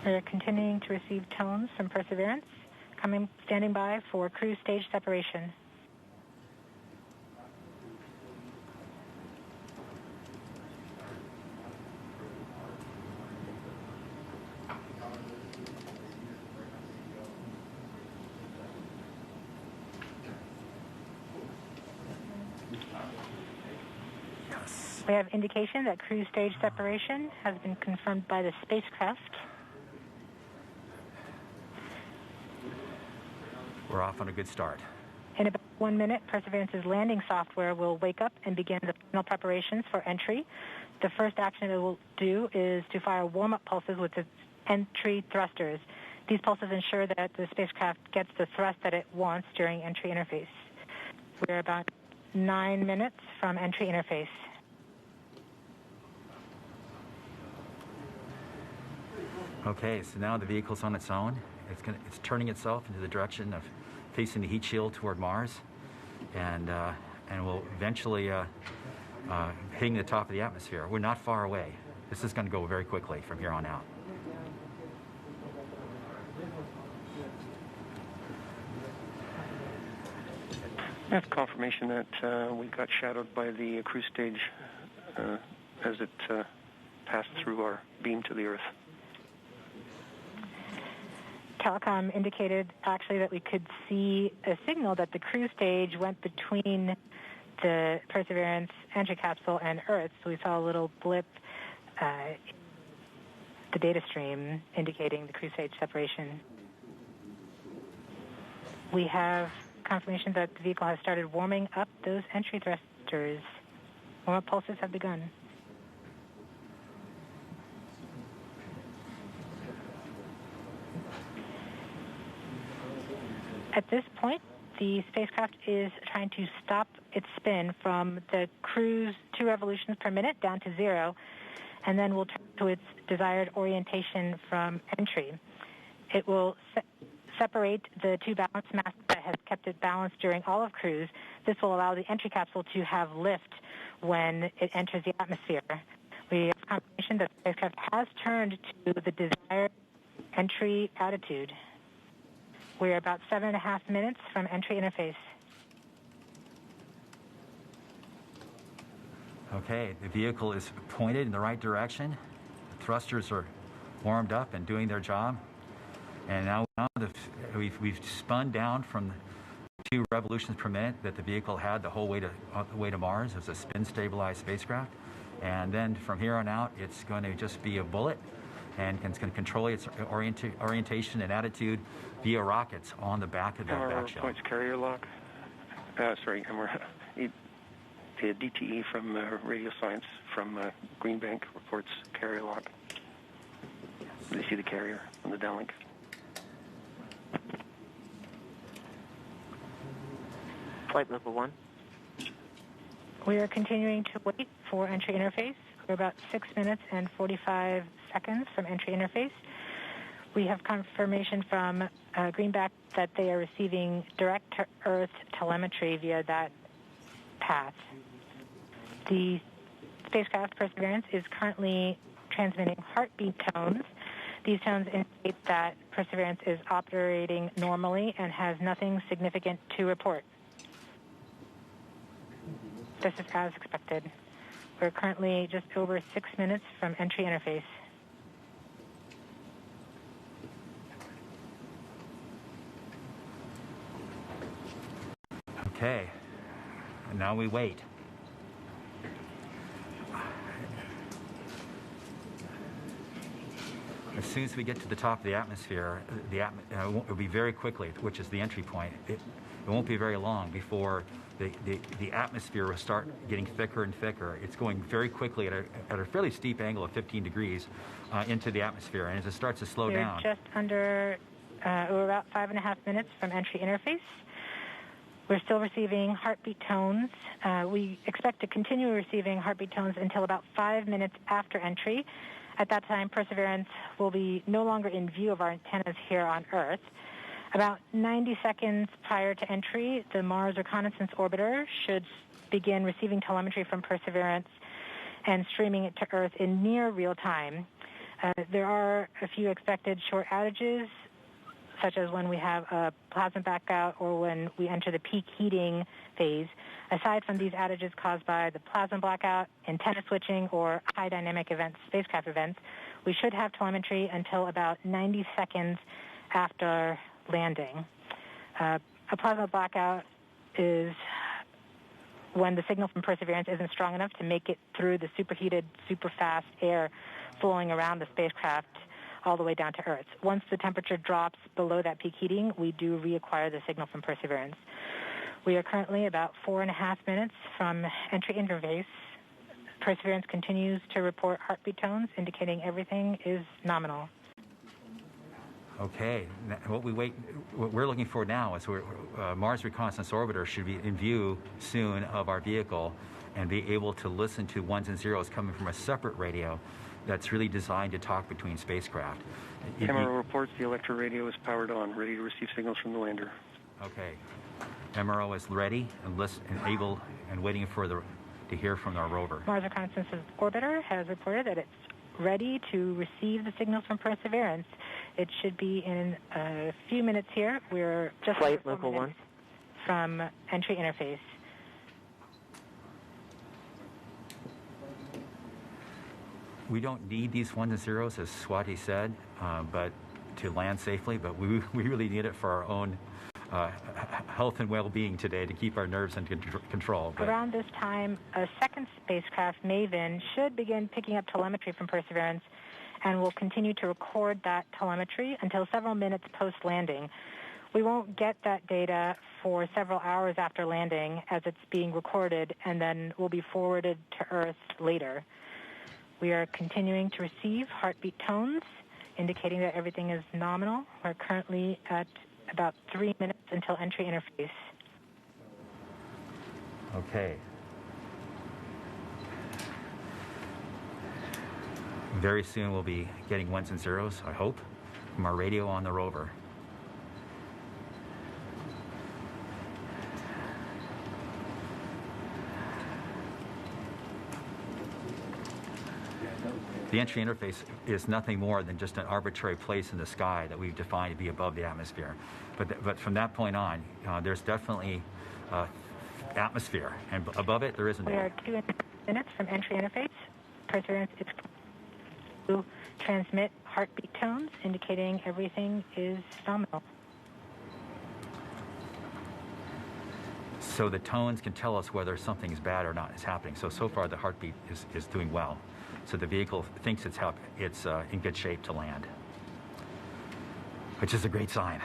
We're continuing to receive tones from Perseverance, standing by for cruise stage separation. We have indication that cruise stage separation has been confirmed by the spacecraft. We're off on a good start. In about 1 minute, Perseverance's landing software will wake up and begin the final preparations for entry. The first action it will do is to fire warm-up pulses with its entry thrusters. These pulses ensure that the spacecraft gets the thrust that it wants during entry interface. We're about 9 minutes from entry interface. Okay, so now the vehicle's on its own. It's turning itself into the direction of facing the heat shield toward Mars, and will eventually hitting the top of the atmosphere. We're not far away. This is going to go very quickly from here on out. That's confirmation that we got shadowed by the cruise stage as it passed through our beam to the Earth. Telecom indicated actually that we could see a signal that the cruise stage went between the Perseverance entry capsule and Earth. So we saw a little blip, the data stream indicating the cruise stage separation. We have confirmation that the vehicle has started warming up those entry thrusters. Warm-up pulses have begun. At this point, the spacecraft is trying to stop its spin from the cruise 2 revolutions per minute down to 0, and then will turn to its desired orientation from entry. It will separate the 2 balance masts that has kept it balanced during all of cruise. This will allow the entry capsule to have lift when it enters the atmosphere. We have confirmation that the spacecraft has turned to the desired entry attitude. We're about 7.5 minutes from entry interface. Okay, the vehicle is pointed in the right direction. The thrusters are warmed up and doing their job. And now we've spun down from 2 revolutions per minute that the vehicle had the whole way to Mars. It was a spin-stabilized spacecraft. And then from here on out, it's going to just be a bullet, and it's going to control its orientation and attitude via rockets on the back of that back shell. Points carrier lock. The DTE from Radio Science from Green Bank reports carrier lock. Yes. You see the carrier on the downlink. Flight level 1. We are continuing to wait for entry interface. We're about 6 minutes and 45 seconds from entry interface. We have confirmation from Greenback that they are receiving direct-to-Earth telemetry via that path. The spacecraft Perseverance is currently transmitting heartbeat tones. These tones indicate that Perseverance is operating normally and has nothing significant to report. This is as expected. We're currently just over 6 minutes from entry interface. Okay, and now we wait. As soon as we get to the top of the atmosphere, it'll be very quickly, which is the entry point. It won't be very long before the atmosphere will start getting thicker and thicker. It's going very quickly at a fairly steep angle of 15 degrees into the atmosphere, and as it starts to slow down. We're just under, we're about 5.5 minutes from entry interface. We're still receiving heartbeat tones. We expect to continue receiving heartbeat tones until about 5 minutes after entry. At that time, Perseverance will be no longer in view of our antennas here on Earth. About 90 seconds prior to entry, the Mars Reconnaissance Orbiter should begin receiving telemetry from Perseverance and streaming it to Earth in near real time. There are a few expected short outages, such as when we have a plasma blackout or when we enter the peak heating phase. Aside from these outages caused by the plasma blackout, antenna switching, or high dynamic events, spacecraft events, we should have telemetry until about 90 seconds after landing. A plasma blackout is when the signal from Perseverance isn't strong enough to make it through the superheated, super fast air flowing around the spacecraft all the way down to Earth. Once the temperature drops below that peak heating, we do reacquire the signal from Perseverance. We are currently about 4.5 minutes from entry interface. Perseverance continues to report heartbeat tones, indicating everything is nominal. Okay, what we're looking for now is Mars Reconnaissance Orbiter should be in view soon of our vehicle and be able to listen to ones and zeros coming from a separate radio that's really designed to talk between spacecraft. Camera reports the electro radio is powered on, ready to receive signals from the lander. Okay, MRO is ready and able and waiting for to hear from our rover. Mars Reconnaissance Orbiter has reported that it's ready to receive the signals from Perseverance. It should be in a few minutes here. We're just Flight level 1 from entry interface. We don't need these ones and zeros, as Swati said, but to land safely, but we really need it for our own health and well-being today to keep our nerves under control. But around this time, a second spacecraft, Maven, should begin picking up telemetry from Perseverance and will continue to record that telemetry until several minutes post-landing. We won't get that data for several hours after landing as it's being recorded and then will be forwarded to Earth later. We are continuing to receive heartbeat tones, indicating that everything is nominal. We're currently at about 3 minutes until entry interface. Okay. Very soon we'll be getting ones and zeros, I hope, from our radio on the rover. The entry interface is nothing more than just an arbitrary place in the sky that we've defined to be above the atmosphere. But from that point on, there's definitely atmosphere, and above it there isn't. We are 2 minutes from entry interface. Perseverance is to transmit heartbeat tones, indicating everything is nominal. So the tones can tell us whether something is bad or not is happening. So far the heartbeat is doing well. So the vehicle thinks it's in good shape to land, which is a great sign.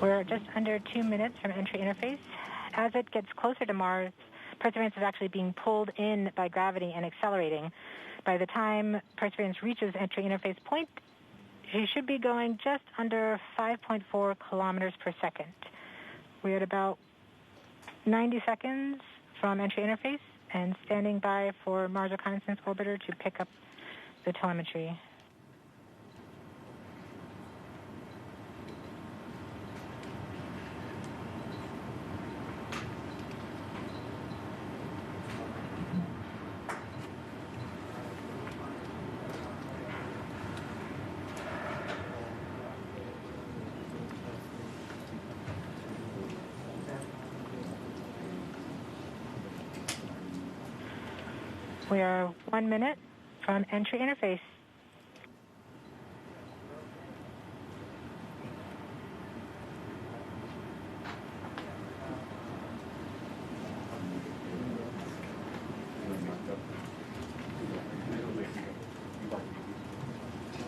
We're just under 2 minutes from entry interface. As it gets closer to Mars, Perseverance is actually being pulled in by gravity and accelerating. By the time Perseverance reaches entry interface point, she should be going just under 5.4 kilometers per second. We're at about 90 seconds from entry interface and standing by for Mars Reconnaissance Orbiter to pick up the telemetry. We are 1 minute from entry interface.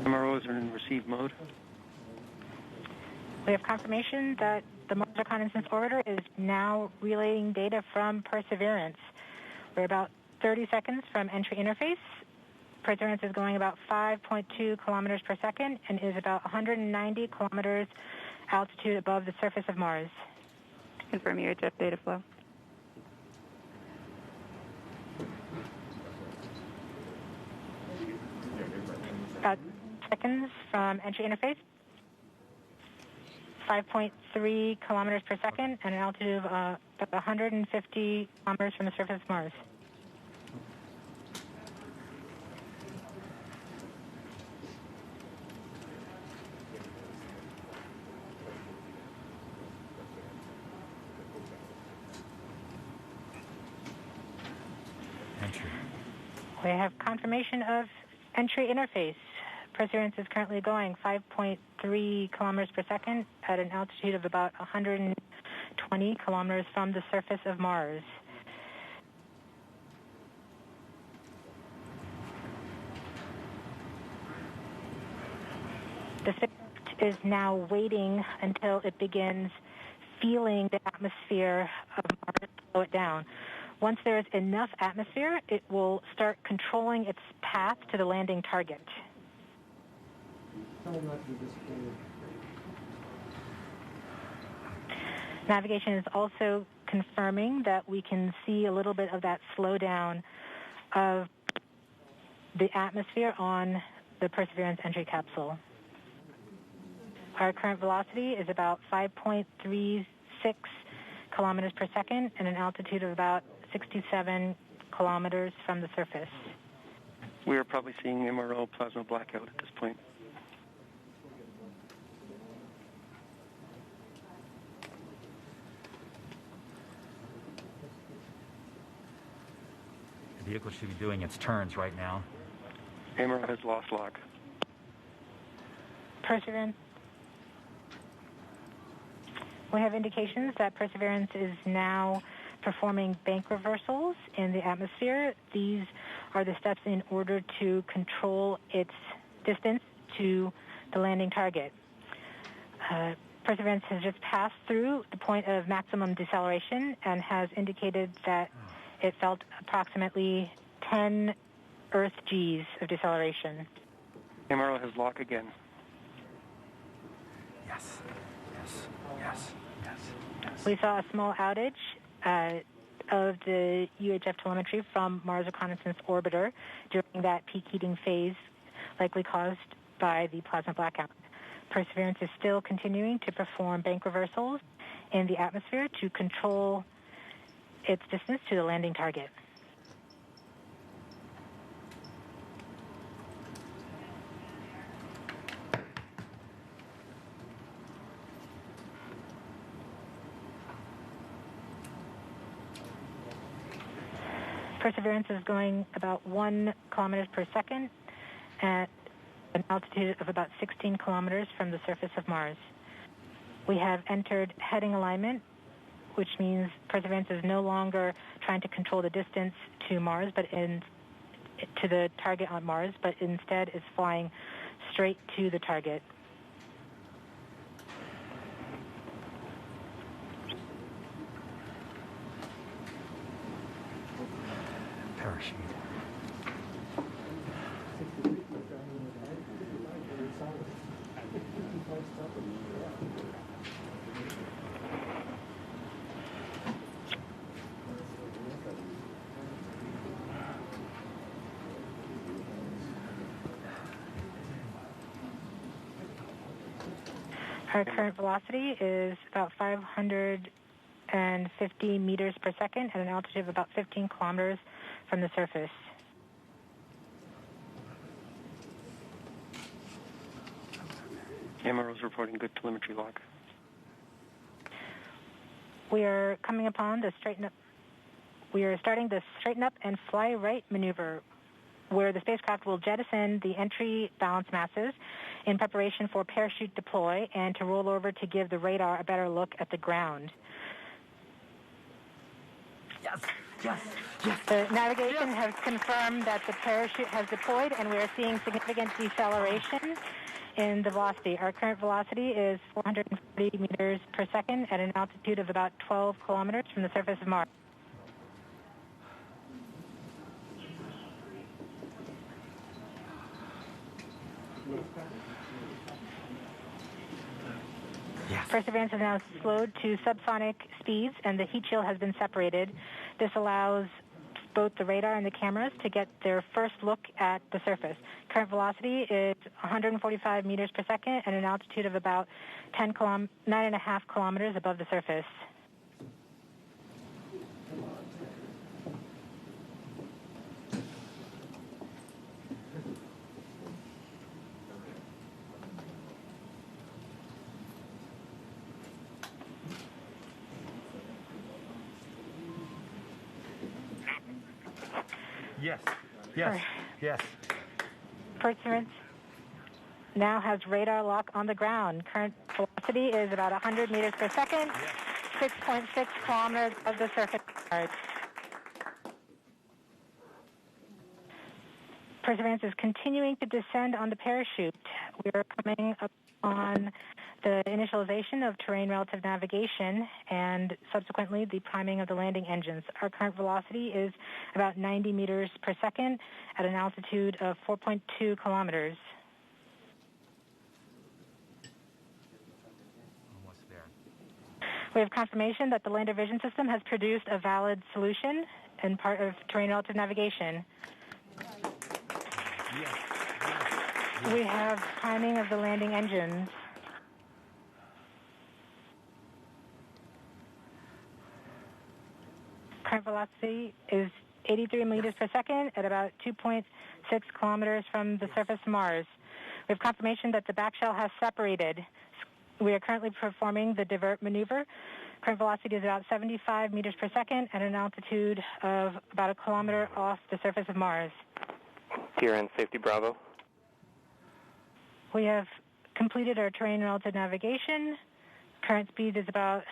MROs are in receive mode. We have confirmation that the Mars Reconnaissance Orbiter is now relaying data from Perseverance. We're about 30 seconds from entry interface. Perseverance is going about 5.2 kilometers per second and is about 190 kilometers altitude above the surface of Mars. Confirm UHF data flow. About seconds from entry interface. 5.3 kilometers per second and an altitude of about 150 kilometers from the surface of Mars. We have confirmation of entry interface. Perseverance is currently going 5.3 kilometers per second at an altitude of about 120 kilometers from the surface of Mars. The spacecraft is now waiting until it begins feeling the atmosphere of Mars slow it down. Once there is enough atmosphere, it will start controlling its path to the landing target. Navigation is also confirming that we can see a little bit of that slowdown of the atmosphere on the Perseverance entry capsule. Our current velocity is about 5.36 kilometers per second and an altitude of about 67 kilometers from the surface. We are probably seeing MRO plasma blackout at this point. The vehicle should be doing its turns right now. MRO has lost lock. Perseverance. We have indications that Perseverance is now performing bank reversals in the atmosphere. These are the steps in order to control its distance to the landing target. Perseverance has just passed through the point of maximum deceleration and has indicated that it felt approximately 10 Earth Gs of deceleration. MRO has lock again. Yes, yes, yes, yes, yes. We saw a small outage of the UHF telemetry from Mars Reconnaissance Orbiter during that peak heating phase, likely caused by the plasma blackout. Perseverance is still continuing to perform bank reversals in the atmosphere to control its distance to the landing target. Perseverance is going about 1 kilometers per second at an altitude of about 16 kilometers from the surface of Mars. We have entered heading alignment, which means Perseverance is no longer trying to control the distance to Mars, but to the target on Mars, but instead is flying straight to the target. sheet. Our current velocity is about 550 meters per second at an altitude of about 15 kilometers from the surface. MRO's reporting good telemetry log. We are coming upon the straighten up. We are starting the straighten up and fly right maneuver, where the spacecraft will jettison the entry balance masses in preparation for parachute deploy and to roll over to give the radar a better look at the ground. Yes, yes, yes. The navigation has confirmed that the parachute has deployed, and we are seeing significant deceleration in the velocity. Our current velocity is 440 meters per second at an altitude of about 12 kilometers from the surface of Mars. Yes. Perseverance has now slowed to subsonic speeds, and the heat shield has been separated. This allows both the radar and the cameras to get their first look at the surface. Current velocity is 145 meters per second at an altitude of about 9.5 kilometers above the surface. Yes, yes, yes. Perseverance now has radar lock on the ground. Current velocity is about 100 meters per second, 6.6 kilometers above the surface of Mars. Perseverance is continuing to descend on the parachute. We are coming up on the initialization of terrain relative navigation and subsequently the priming of the landing engines. Our current velocity is about 90 meters per second at an altitude of 4.2 kilometers. Almost there. We have confirmation that the lander vision system has produced a valid solution and part of terrain relative navigation. Yes. We have priming of the landing engines. Current velocity is 83 meters per second at about 2.6 kilometers from the surface of Mars. We have confirmation that the back shell has separated. We are currently performing the Divert Maneuver. Current velocity is about 75 meters per second at an altitude of about a kilometer off the surface of Mars. TRN Safety Bravo. We have completed our terrain relative navigation. Current speed is about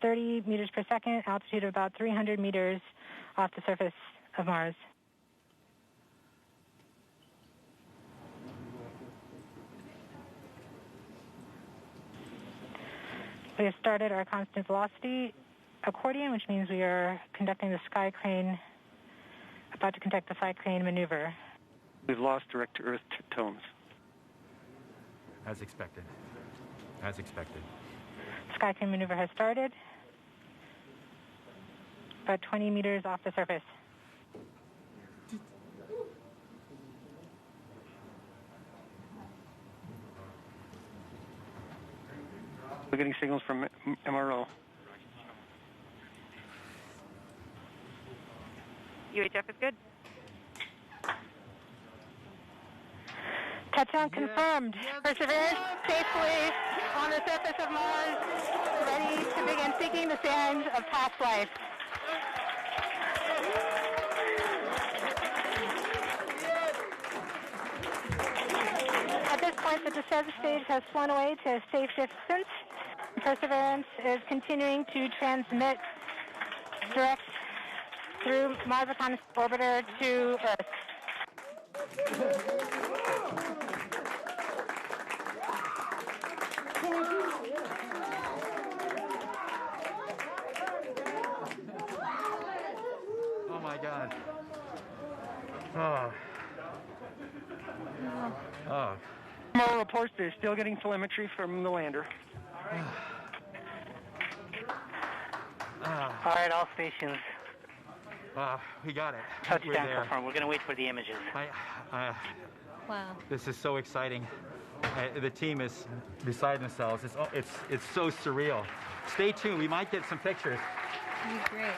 30 meters per second, altitude of about 300 meters off the surface of Mars. We have started our constant velocity accordion, which means we are conducting the sky crane, about to conduct the sky crane maneuver. We've lost direct-to-Earth tones. As expected. As expected. Sky crane maneuver has started. About 20 meters off the surface. We're getting signals from MRO. UHF is good. Touchdown confirmed. Perseverance safely on the surface of Mars, ready to begin seeking the signs of past life. At this point, the descent stage has flown away to a safe distance. Perseverance is continuing to transmit direct through Mars Reconnaissance Orbiter to Earth. Oh my God. More reports they're still getting telemetry from the lander. All right, all stations. We got it. Touchdown confirmed. We're going to wait for the images. Wow. This is so exciting. The team is beside themselves. It's so surreal. Stay tuned. We might get some pictures. That'd be great.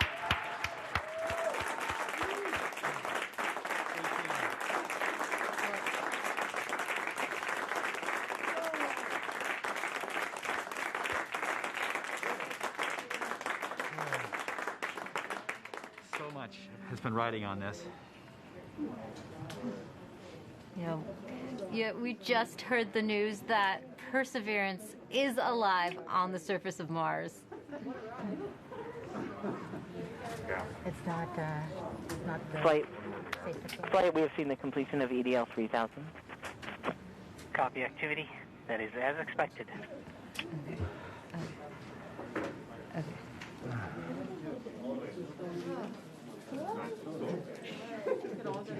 So much has been riding on this. Yeah, we just heard the news that Perseverance is alive on the surface of Mars. It's not good. Flight, we have seen the completion of EDL 3000. Copy activity. That is as expected.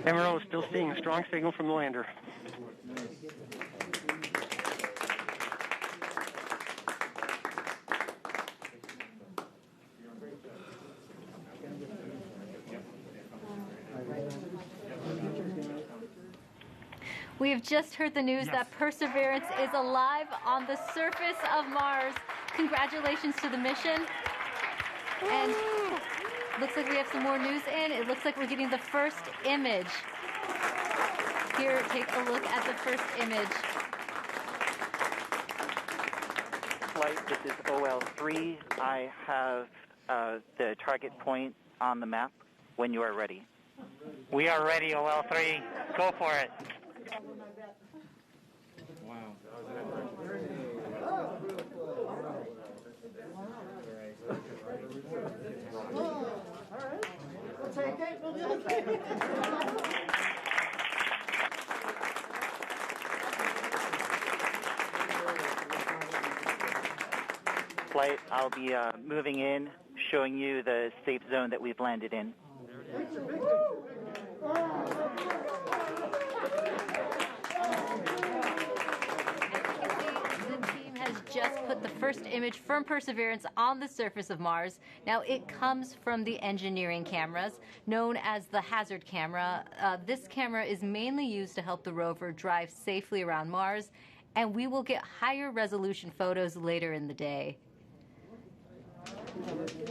MRO is still seeing a strong signal from the lander. We have just heard the news that Perseverance is alive on the surface of Mars. Congratulations to the mission. And looks like we have some more news in. It looks like we're getting the first image. Here, take a look at the first image. Flight, this is OL3. I have the target point on the map when you are ready. We are ready, OL3. Go for it. Flight, I'll be moving in, showing you the safe zone that we've landed in. Just put the first image from Perseverance on the surface of Mars. Now, it comes from the engineering cameras, known as the hazard camera. This camera is mainly used to help the rover drive safely around Mars, and we will get higher resolution photos later in the day.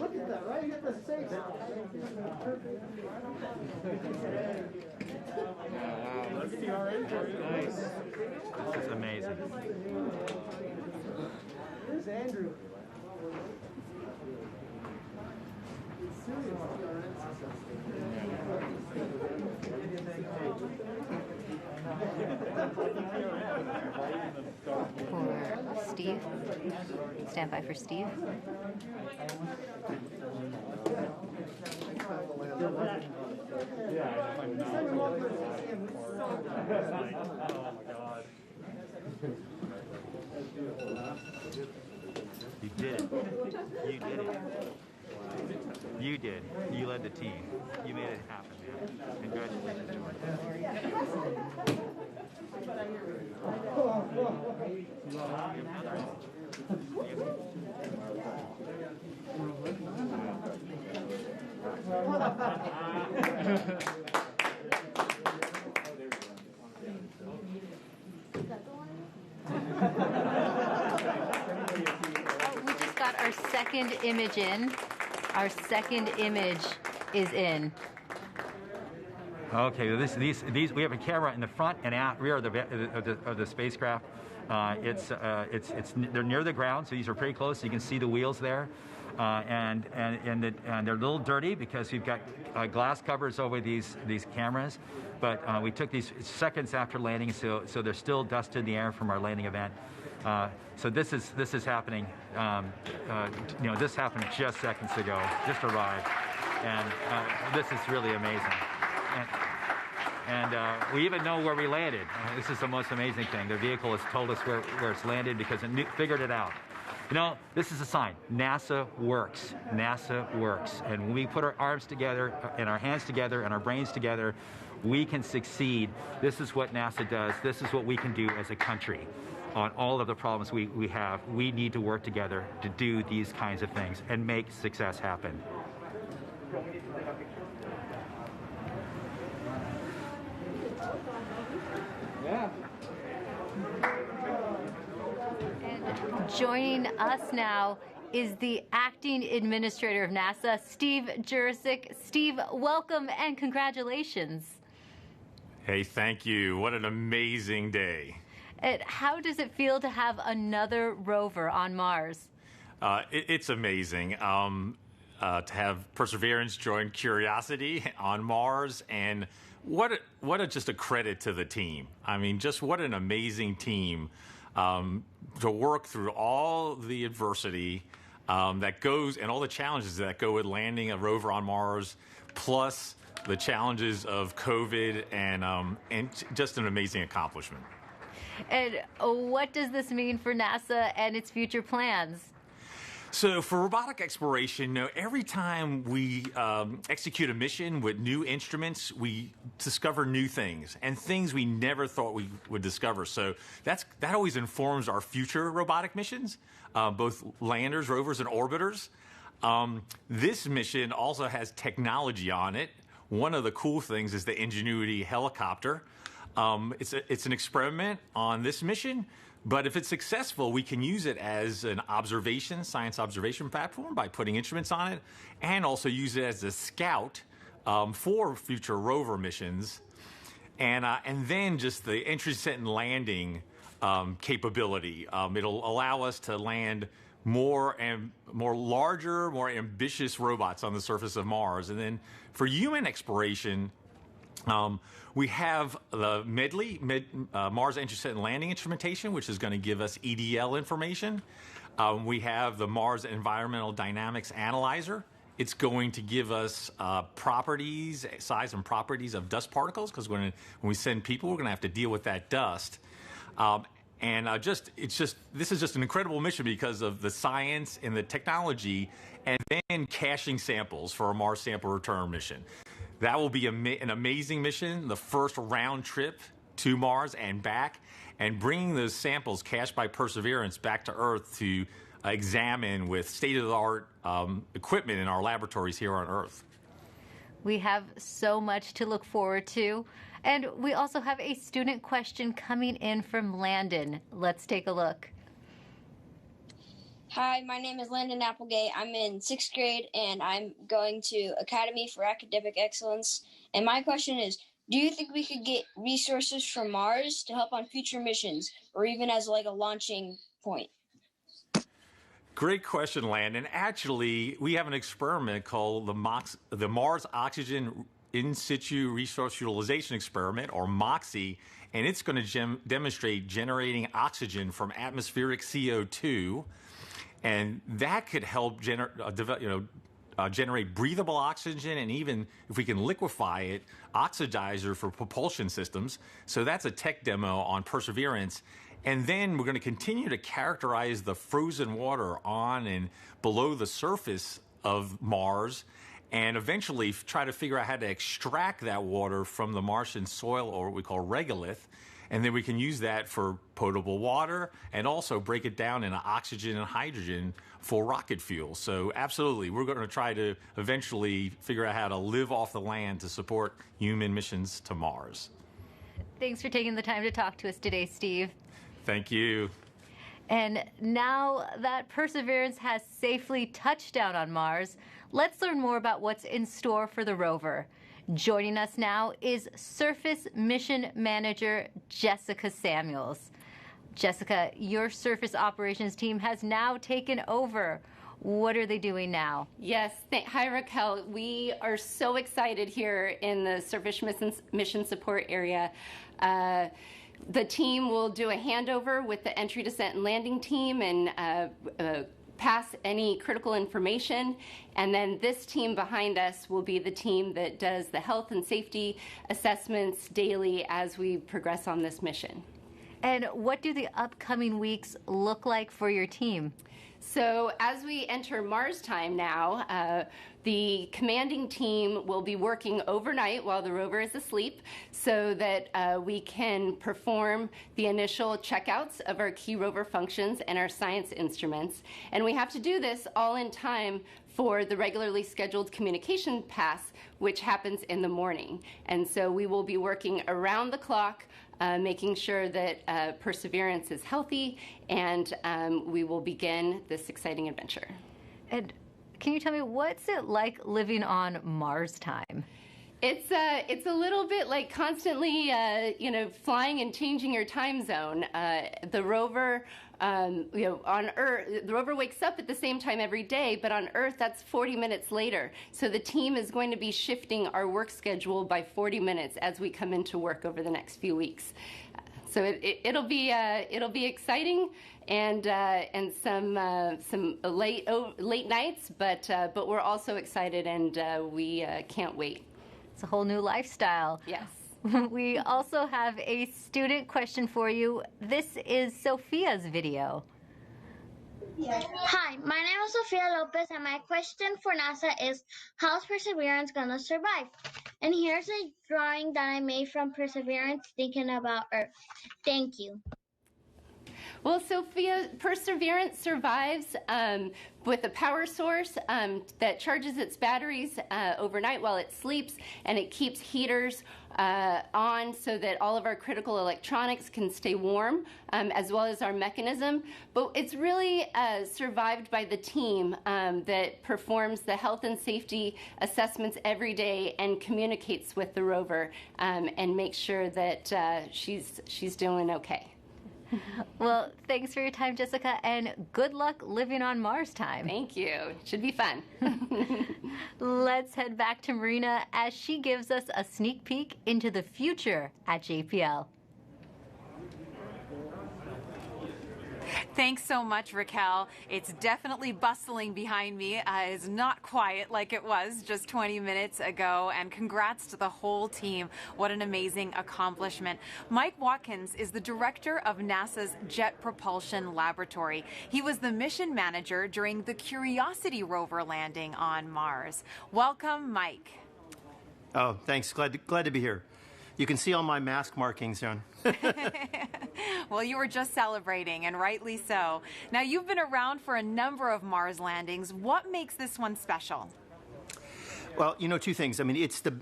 Look at that, right? You get the safe. Wow. Let's see our engine. Nice. This is amazing. Here's Andrew. For Steve. Stand by for Steve. You did it. You did it. You did. You led the team. You made it happen, man. Congratulations, We just got our second image in. Our second image is in. Okay, these we have a camera in the front and rear of the spacecraft. They're near the ground, so these are pretty close. So you can see the wheels there, and they're a little dirty because we've got glass covers over these cameras. But we took these seconds after landing, so there's still dust in the air from our landing event. So this is happening. This happened just seconds ago. Just arrived, and this is really amazing. And we even know where we landed. This is the most amazing thing. The vehicle has told us where it's landed because it figured it out. This is a sign. NASA works. NASA works. And when we put our arms together and our hands together and our brains together, we can succeed. This is what NASA does. This is what we can do as a country. On all of the problems we have, we need to work together to do these kinds of things and make success happen. And joining us now is the acting administrator of NASA, Steve Jurczyk. Steve, welcome and congratulations. Hey, thank you. What an amazing day. And how does it feel to have another rover on Mars? It's amazing to have Perseverance join Curiosity on Mars, and just a credit to the team. I mean, just what an amazing team to work through all the adversity that goes and all the challenges that go with landing a rover on Mars, plus the challenges of COVID, and just an amazing accomplishment. And what does this mean for NASA and its future plans? So for robotic exploration, every time we execute a mission with new instruments, we discover new things and things we never thought we would discover. So that always informs our future robotic missions, both landers, rovers, and orbiters. This mission also has technology on it. One of the cool things is the Ingenuity helicopter. It's an experiment on this mission, but if it's successful, we can use it as an science observation platform by putting instruments on it, and also use it as a scout for future rover missions, and then just the entry, descent, and landing capability. It'll allow us to land more larger, more ambitious robots on the surface of Mars, and then for human exploration. We have the Mars Entry, Descent, and Landing Instrumentation, which is going to give us EDL information. We have the Mars Environmental Dynamics Analyzer. It's going to give us size and properties of dust particles, because when we send people, we're going to have to deal with that dust. This is just an incredible mission because of the science and the technology, and then caching samples for a Mars sample return mission. That will be an amazing mission, the first round trip to Mars and back, and bringing those samples cached by Perseverance back to Earth to examine with state-of-the-art equipment in our laboratories here on Earth. We have so much to look forward to. And we also have a student question coming in from Landon. Let's take a look. Hi, my name is Landon Applegate. I'm in 6th grade, and I'm going to Academy for Academic Excellence. And my question is, do you think we could get resources from Mars to help on future missions, or even as like a launching point? Great question, Landon. Actually, we have an experiment called the Mars Oxygen In Situ Resource Utilization Experiment, or MOXIE, and it's going to demonstrate generating oxygen from atmospheric CO2. And that could help generate breathable oxygen, and even if we can liquefy it, oxidizer for propulsion systems. So that's a tech demo on Perseverance. And then we're going to continue to characterize the frozen water on and below the surface of Mars, and eventually try to figure out how to extract that water from the Martian soil, or what we call regolith. And then we can use that for potable water, and also break it down into oxygen and hydrogen for rocket fuel. So absolutely, we're going to try to eventually figure out how to live off the land to support human missions to Mars. Thanks for taking the time to talk to us today, Steve. Thank you. And now that Perseverance has safely touched down on Mars, let's learn more about what's in store for the rover. Joining us now is Surface Mission Manager Jessica Samuels. Jessica, your surface operations team has now taken over. What are they doing now? Yes. Hi, Raquel. We are so excited here in the Surface Mission Support area. The team will do a handover with the Entry, Descent, and Landing team and pass any critical information, and then this team behind us will be the team that does the health and safety assessments daily as we progress on this mission. And what do the upcoming weeks look like for your team? So as we enter Mars time now, the commanding team will be working overnight while the rover is asleep so that we can perform the initial checkouts of our key rover functions and our science instruments. And we have to do this all in time for the regularly scheduled communication pass, which happens in the morning. And so we will be working around the clock, making sure that Perseverance is healthy, and we will begin this exciting adventure. And can you tell me, what's it like living on Mars time? It's a little bit like constantly, flying and changing your time zone. The rover, on Earth, the rover wakes up at the same time every day, but on Earth, that's 40 minutes later. So the team is going to be shifting our work schedule by 40 minutes as we come into work over the next few weeks. So it'll be exciting and some late nights, but we're also excited and we can't wait. It's a whole new lifestyle. Yes. We also have a student question for you. This is Sophia's video. Hi, my name is Sophia Lopez, and my question for NASA is, how's Perseverance gonna survive? And here's a drawing that I made from Perseverance thinking about Earth. Thank you. Well, Sophia, Perseverance survives with a power source that charges its batteries overnight while it sleeps, and it keeps heaters on so that all of our critical electronics can stay warm, as well as our mechanism. But it's really survived by the team that performs the health and safety assessments every day and communicates with the rover and makes sure that she's doing okay. Well, thanks for your time, Jessica, and good luck living on Mars time. Thank you. Should be fun. Let's head back to Marina as she gives us a sneak peek into the future at JPL. Thanks so much, Raquel. It's definitely bustling behind me. It's not quiet like it was just 20 minutes ago. And congrats to the whole team. What an amazing accomplishment. Mike Watkins is the director of NASA's Jet Propulsion Laboratory. He was the mission manager during the Curiosity rover landing on Mars. Welcome, Mike. Oh, thanks. Glad to be here. You can see all my mask markings on. Well, you were just celebrating, and rightly so. Now, you've been around for a number of Mars landings. What makes this one special? Well, two things. I mean, it's the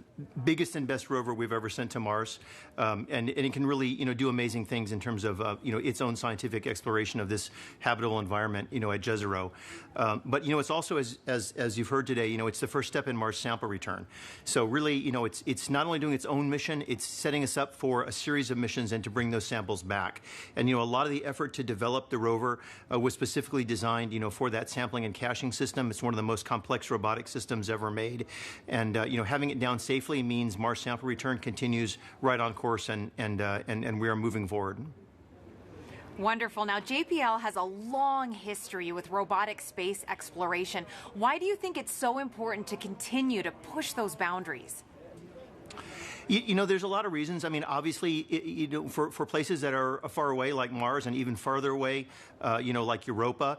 biggest and best rover we've ever sent to Mars, and it can really, do amazing things in terms of, its own scientific exploration of this habitable environment, at Jezero. But, it's also, as you've heard today, it's the first step in Mars sample return. So really, it's not only doing its own mission, it's setting us up for a series of missions and to bring those samples back. And, a lot of the effort to develop the rover was specifically designed, for that sampling and caching system. It's one of the most complex robotic systems ever made. And having it down safely means Mars sample return continues right on course, and we are moving forward. Wonderful. Now, JPL has a long history with robotic space exploration. Why do you think it's so important to continue to push those boundaries? There's a lot of reasons. I mean, obviously, for places that are far away, like Mars, and even farther away, like Europa,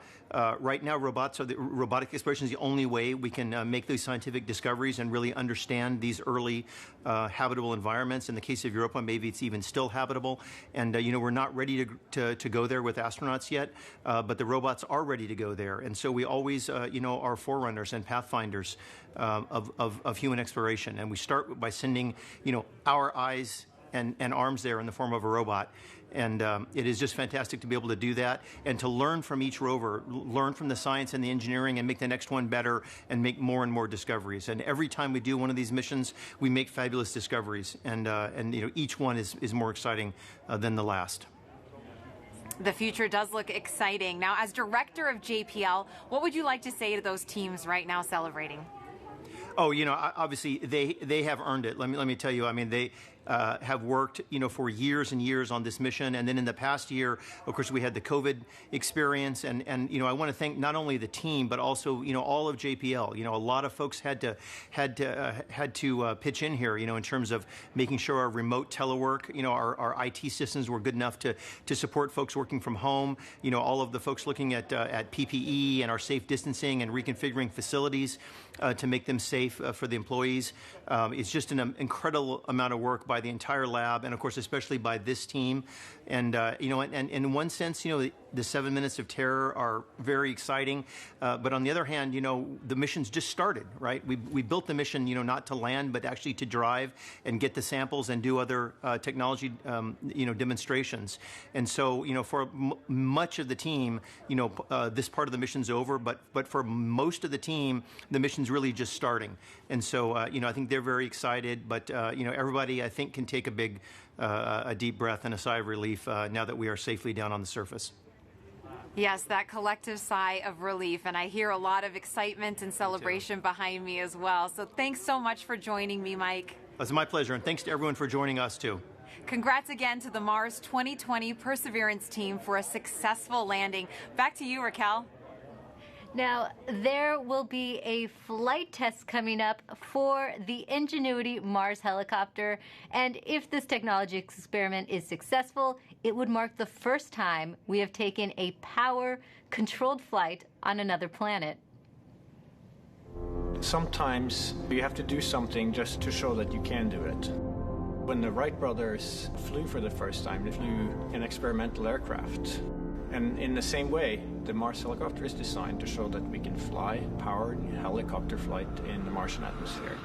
right now, robotic exploration is the only way we can make those scientific discoveries and really understand these early habitable environments. In the case of Europa, maybe it's even still habitable. And, we're not ready to go there with astronauts yet, but the robots are ready to go there. And so we always, are forerunners and pathfinders of human exploration. And we start by sending, our eyes and arms there in the form of a robot. And it is just fantastic to be able to do that and to learn from each rover, learn from the science and the engineering, and make the next one better and make more and more discoveries. And every time we do one of these missions, we make fabulous discoveries. And each one is more exciting than the last. The future does look exciting. Now, as director of JPL, what would you like to say to those teams right now celebrating? Oh, obviously they have earned it. Let me tell you. I mean, have worked, for years and years on this mission. And then in the past year, of course, we had the COVID experience. And I want to thank not only the team, but also, all of JPL. A lot of folks had to pitch in here, in terms of making sure our remote telework, our IT systems were good enough to support folks working from home. All of the folks looking at PPE and our safe distancing and reconfiguring facilities to make them safe for the employees. It's just an incredible amount of work by the entire lab, and of course, especially by this team. And and in one sense, the 7 minutes of terror are very exciting. But on the other hand, the mission's just started, right? We built the mission, not to land, but actually to drive and get the samples and do other technology, demonstrations. And so, for much of the team, this part of the mission's over. But for most of the team, the mission's really just starting. And so, I think they're very excited. But everybody, I think, can take a deep breath and a sigh of relief now that we are safely down on the surface. Yes, that collective sigh of relief, and I hear a lot of excitement and celebration behind me as well. So thanks so much for joining me, Mike. It's my pleasure, and thanks to everyone for joining us, too. Congrats again to the Mars 2020 Perseverance team for a successful landing. Back to you, Raquel. Now, there will be a flight test coming up for the Ingenuity Mars helicopter, and if this technology experiment is successful, it would mark the first time we have taken a power-controlled flight on another planet. Sometimes you have to do something just to show that you can do it. When the Wright brothers flew for the first time, they flew an experimental aircraft. And in the same way, the Mars helicopter is designed to show that we can fly powered helicopter flight in the Martian atmosphere.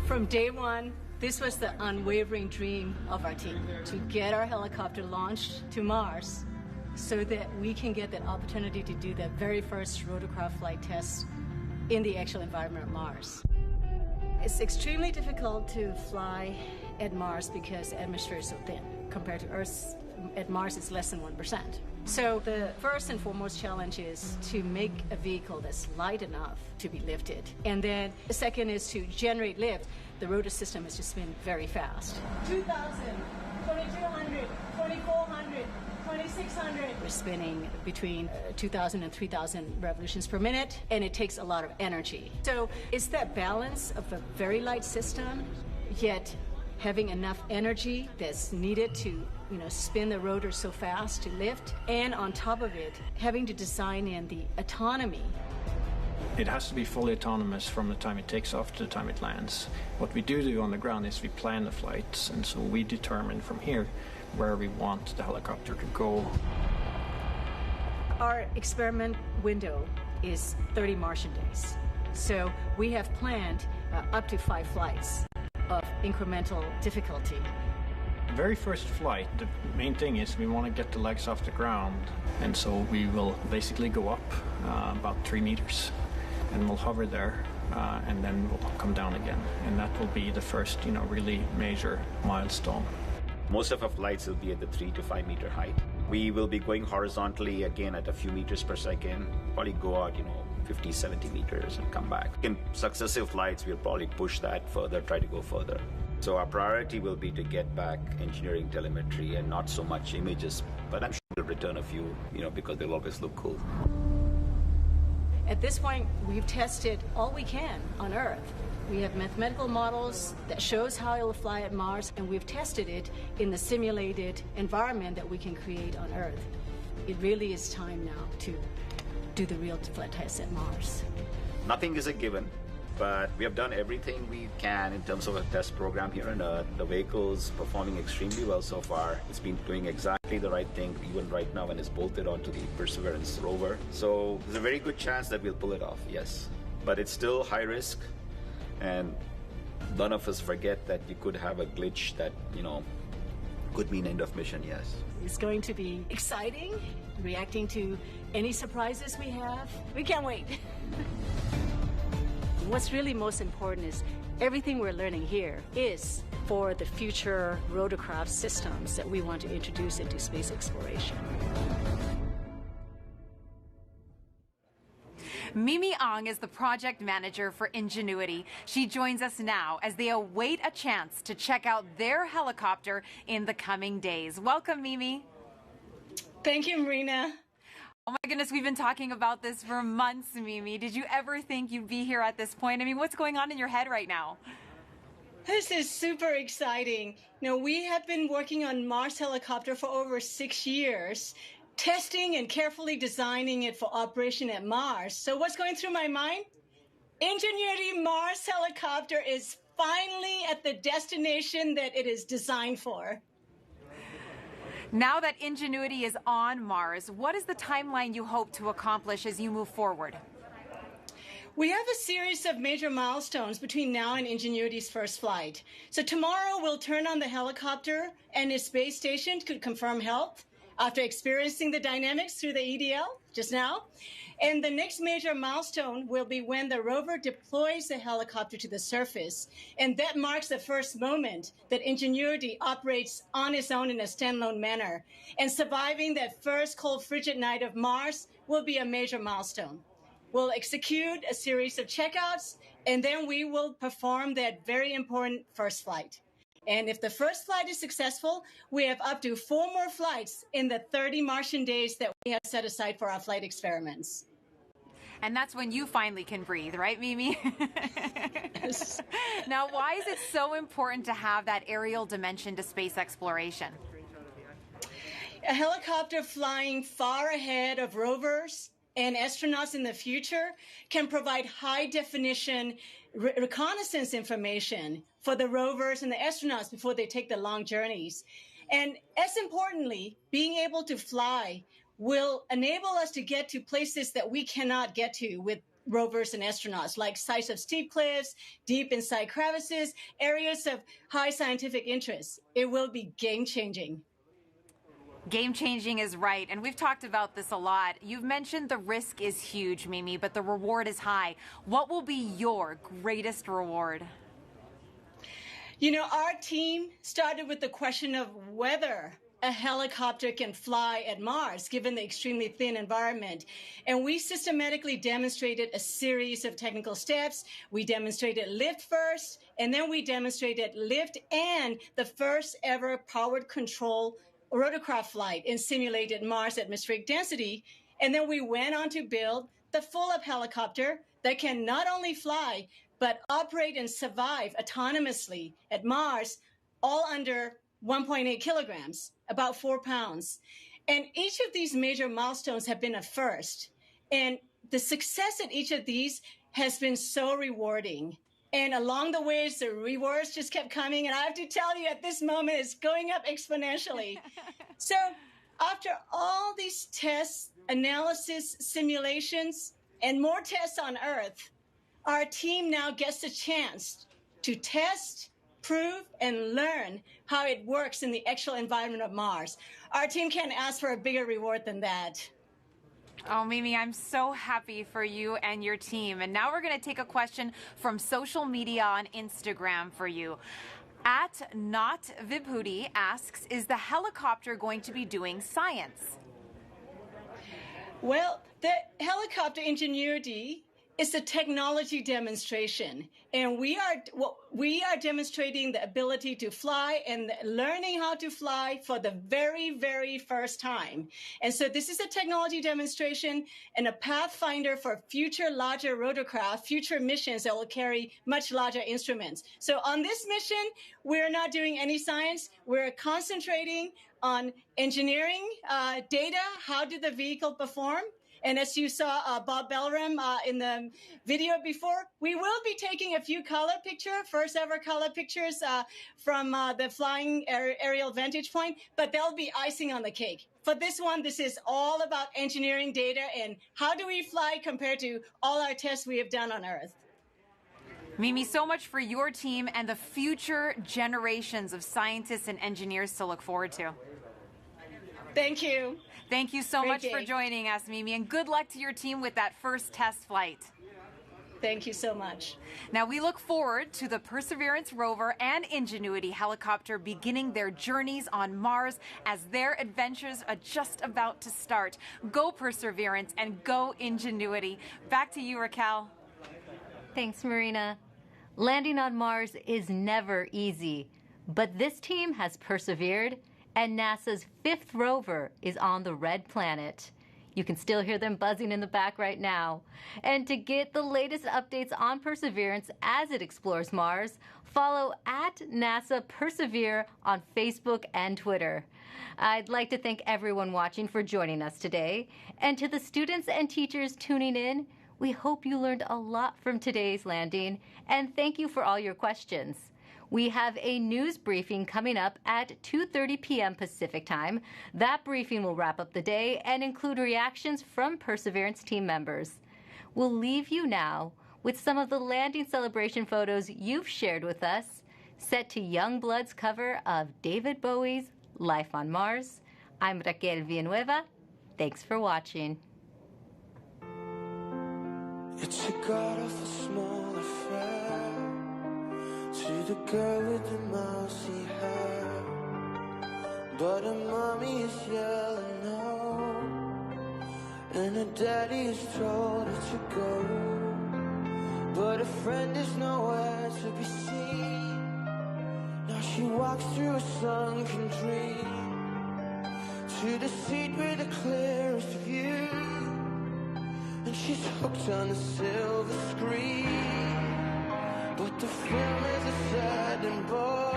From day one, this was the unwavering dream of our team, to get our helicopter launched to Mars so that we can get that opportunity to do that very first rotorcraft flight test in the actual environment of Mars. It's extremely difficult to fly at Mars because the atmosphere is so thin. Compared to Earth, at Mars it's less than 1%. So the first and foremost challenge is to make a vehicle that's light enough to be lifted. And then the second is to generate lift. The rotor system has to spin very fast. 2,000, 2,200, 2,400, 2,600. We're spinning between 2,000 and 3,000 revolutions per minute, and it takes a lot of energy. So it's that balance of a very light system, yet having enough energy that's needed to spin the rotor so fast to lift, and on top of it, having to design in the autonomy. It has to be fully autonomous from the time it takes off to the time it lands. What we do on the ground is we plan the flights, and so we determine from here where we want the helicopter to go. Our experiment window is 30 Martian days. So we have planned up to 5 flights of incremental difficulty. The very first flight, the main thing is we want to get the legs off the ground, and so we will basically go up about 3 meters, and we'll hover there, and then we'll come down again, and that will be the first, really major milestone. Most of our flights will be at the 3 to 5 meter height. We will be going horizontally again at a few meters per second, probably go out, 50, 70 meters and come back. In successive flights, we'll probably push that further, try to go further. So our priority will be to get back engineering telemetry and not so much images, but I'm sure we'll return a few, because they'll always look cool. At this point, we've tested all we can on Earth. We have mathematical models that shows how it will fly at Mars, and we've tested it in the simulated environment that we can create on Earth. It really is time now to do the real flight tests at Mars. Nothing is a given, but we have done everything we can in terms of a test program here on Earth. The vehicle's performing extremely well so far. It's been doing exactly the right thing, even right now when it's bolted onto the Perseverance rover. So there's a very good chance that we'll pull it off, yes. But it's still high risk, and none of us forget that you could have a glitch that, could mean end of mission, yes. It's going to be exciting, reacting to any surprises we have. We can't wait. What's really most important is everything we're learning here is for the future rotorcraft systems that we want to introduce into space exploration. Mimi Ong is the project manager for Ingenuity. She joins us now as they await a chance to check out their helicopter in the coming days. Welcome, Mimi. Thank you, Marina. Oh my goodness, we've been talking about this for months, Mimi. Did you ever think you'd be here at this point? I mean, what's going on in your head right now? This is super exciting. You know, we have been working on Mars helicopter for over 6 years, testing and carefully designing it for operation at Mars. So what's going through my mind? Ingenuity Mars helicopter is finally at the destination that it is designed for. Now that Ingenuity is on Mars, what is the timeline you hope to accomplish as you move forward? We have a series of major milestones between now and Ingenuity's first flight. So tomorrow we'll turn on the helicopter and its base station to confirm health after experiencing the dynamics through the EDL just now. And the next major milestone will be when the rover deploys the helicopter to the surface. And that marks the first moment that Ingenuity operates on its own in a standalone manner. And surviving that first cold, frigid night of Mars will be a major milestone. We'll execute a series of checkouts, and then we will perform that very important first flight. And if the first flight is successful, we have up to 4 more flights in the 30 Martian days that we have set aside for our flight experiments. And that's when you finally can breathe, right, Mimi? Yes. Now, why is it so important to have that aerial dimension to space exploration? A helicopter flying far ahead of rovers and astronauts in the future can provide high-definition reconnaissance information for the rovers and the astronauts before they take the long journeys. And as importantly, being able to fly will enable us to get to places that we cannot get to with rovers and astronauts, like sites of steep cliffs, deep inside crevices, areas of high scientific interest. It will be game-changing. Game-changing is right, and we've talked about this a lot. You've mentioned the risk is huge, Mimi, but the reward is high. What will be your greatest reward? You know, our team started with the question of whether a helicopter can fly at Mars, given the extremely thin environment. And we systematically demonstrated a series of technical steps. We demonstrated lift first, and then we demonstrated lift and the first ever powered control rotorcraft flight in simulated Mars atmospheric density. And then we went on to build the full-up helicopter that can not only fly, but operate and survive autonomously at Mars, all under 1.8 kilograms, about 4 pounds. And each of these major milestones have been a first. And the success at each of these has been so rewarding. And along the ways, the rewards just kept coming. And I have to tell you, at this moment, it's going up exponentially. So after all these tests, analysis, simulations, and more tests on Earth, our team now gets a chance to test, prove, and learn how it works in the actual environment of Mars. Our team can't ask for a bigger reward than that. Oh, Mimi, I'm so happy for you and your team. And now we're going to take a question from social media on Instagram for you. At Not Vibhuti asks, is the helicopter going to be doing science? Well, the helicopter Ingenuity is a technology demonstration, and we are demonstrating the ability to fly and learning how to fly for the very, very first time. And so this is a technology demonstration and a pathfinder for future larger rotorcraft, future missions that will carry much larger instruments. So on this mission, we're not doing any science. We're concentrating on engineering data. How did the vehicle perform? And as you saw Bob Belram in the video before, we will be taking a few first ever color pictures from the flying aerial vantage point, but they'll be icing on the cake. For this one, this is all about engineering data and how do we fly compared to all our tests we have done on Earth. Mimi, so much for your team and the future generations of scientists and engineers to look forward to. Thank you. Thank you so Great much day. for joining us, Mimi, and good luck to your team with that first test flight. Thank you so much. Now we look forward to the Perseverance rover and Ingenuity helicopter beginning their journeys on Mars as their adventures are just about to start. Go Perseverance and go Ingenuity. Back to you, Raquel. Thanks, Marina. Landing on Mars is never easy, but this team has persevered, and NASA's 5th rover is on the red planet. You can still hear them buzzing in the back right now. And to get the latest updates on Perseverance as it explores Mars, follow @NASA Persevere on Facebook and Twitter. I'd like to thank everyone watching for joining us today. And to the students and teachers tuning in, we hope you learned a lot from today's landing, and thank you for all your questions. We have a news briefing coming up at 2:30 p.m. Pacific Time. That briefing will wrap up the day and include reactions from Perseverance team members. We'll leave you now with some of the landing celebration photos you've shared with us, set to Youngblood's cover of David Bowie's Life on Mars. I'm Raquel Villanueva. Thanks for watching. It's a god of a small affair. To the girl with the mousy hair, but her mommy is yelling no, and her daddy is told her to go, but her friend is nowhere to be seen. Now she walks through a sunken dream to the seat with the clearest view, and she's hooked on the silver screen. But the film is a saddened bore,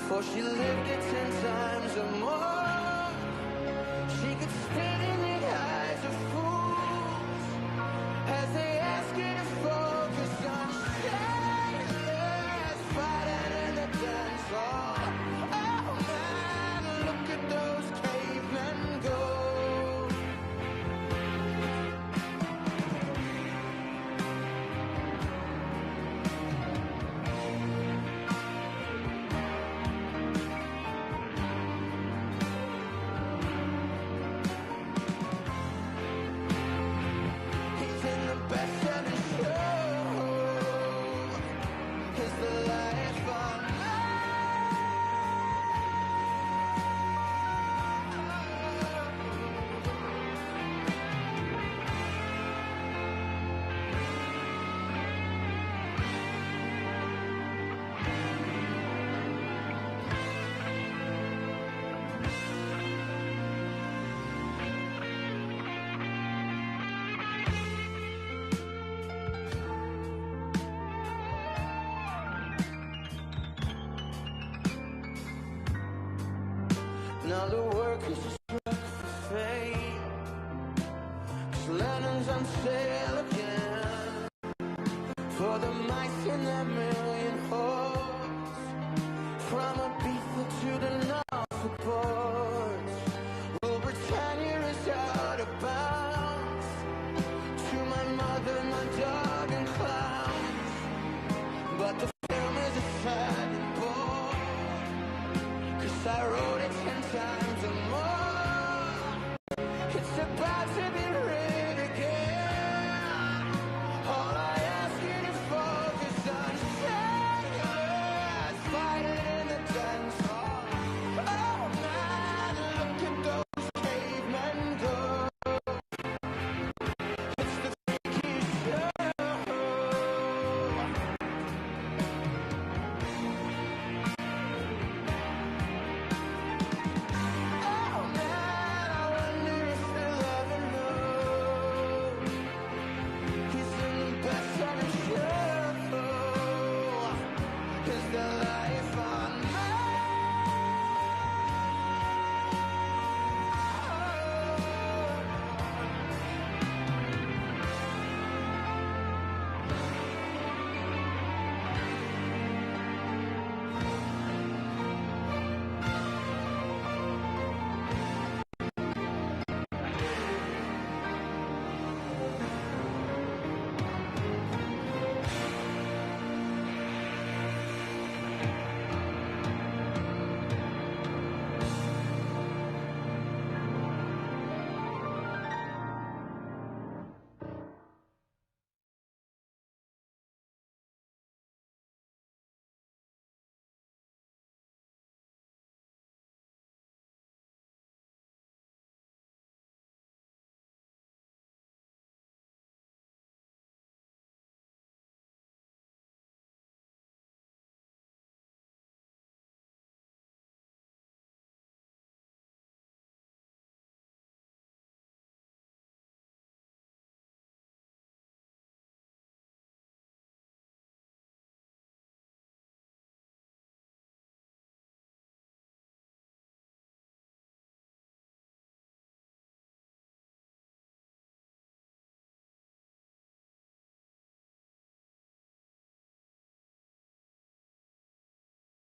for she lived it 10 times or more. She could spit in the eyes of fools as they ask her to focus on sailors fighting in the dance hall. Oh man, look at those cavemen go. Now the work is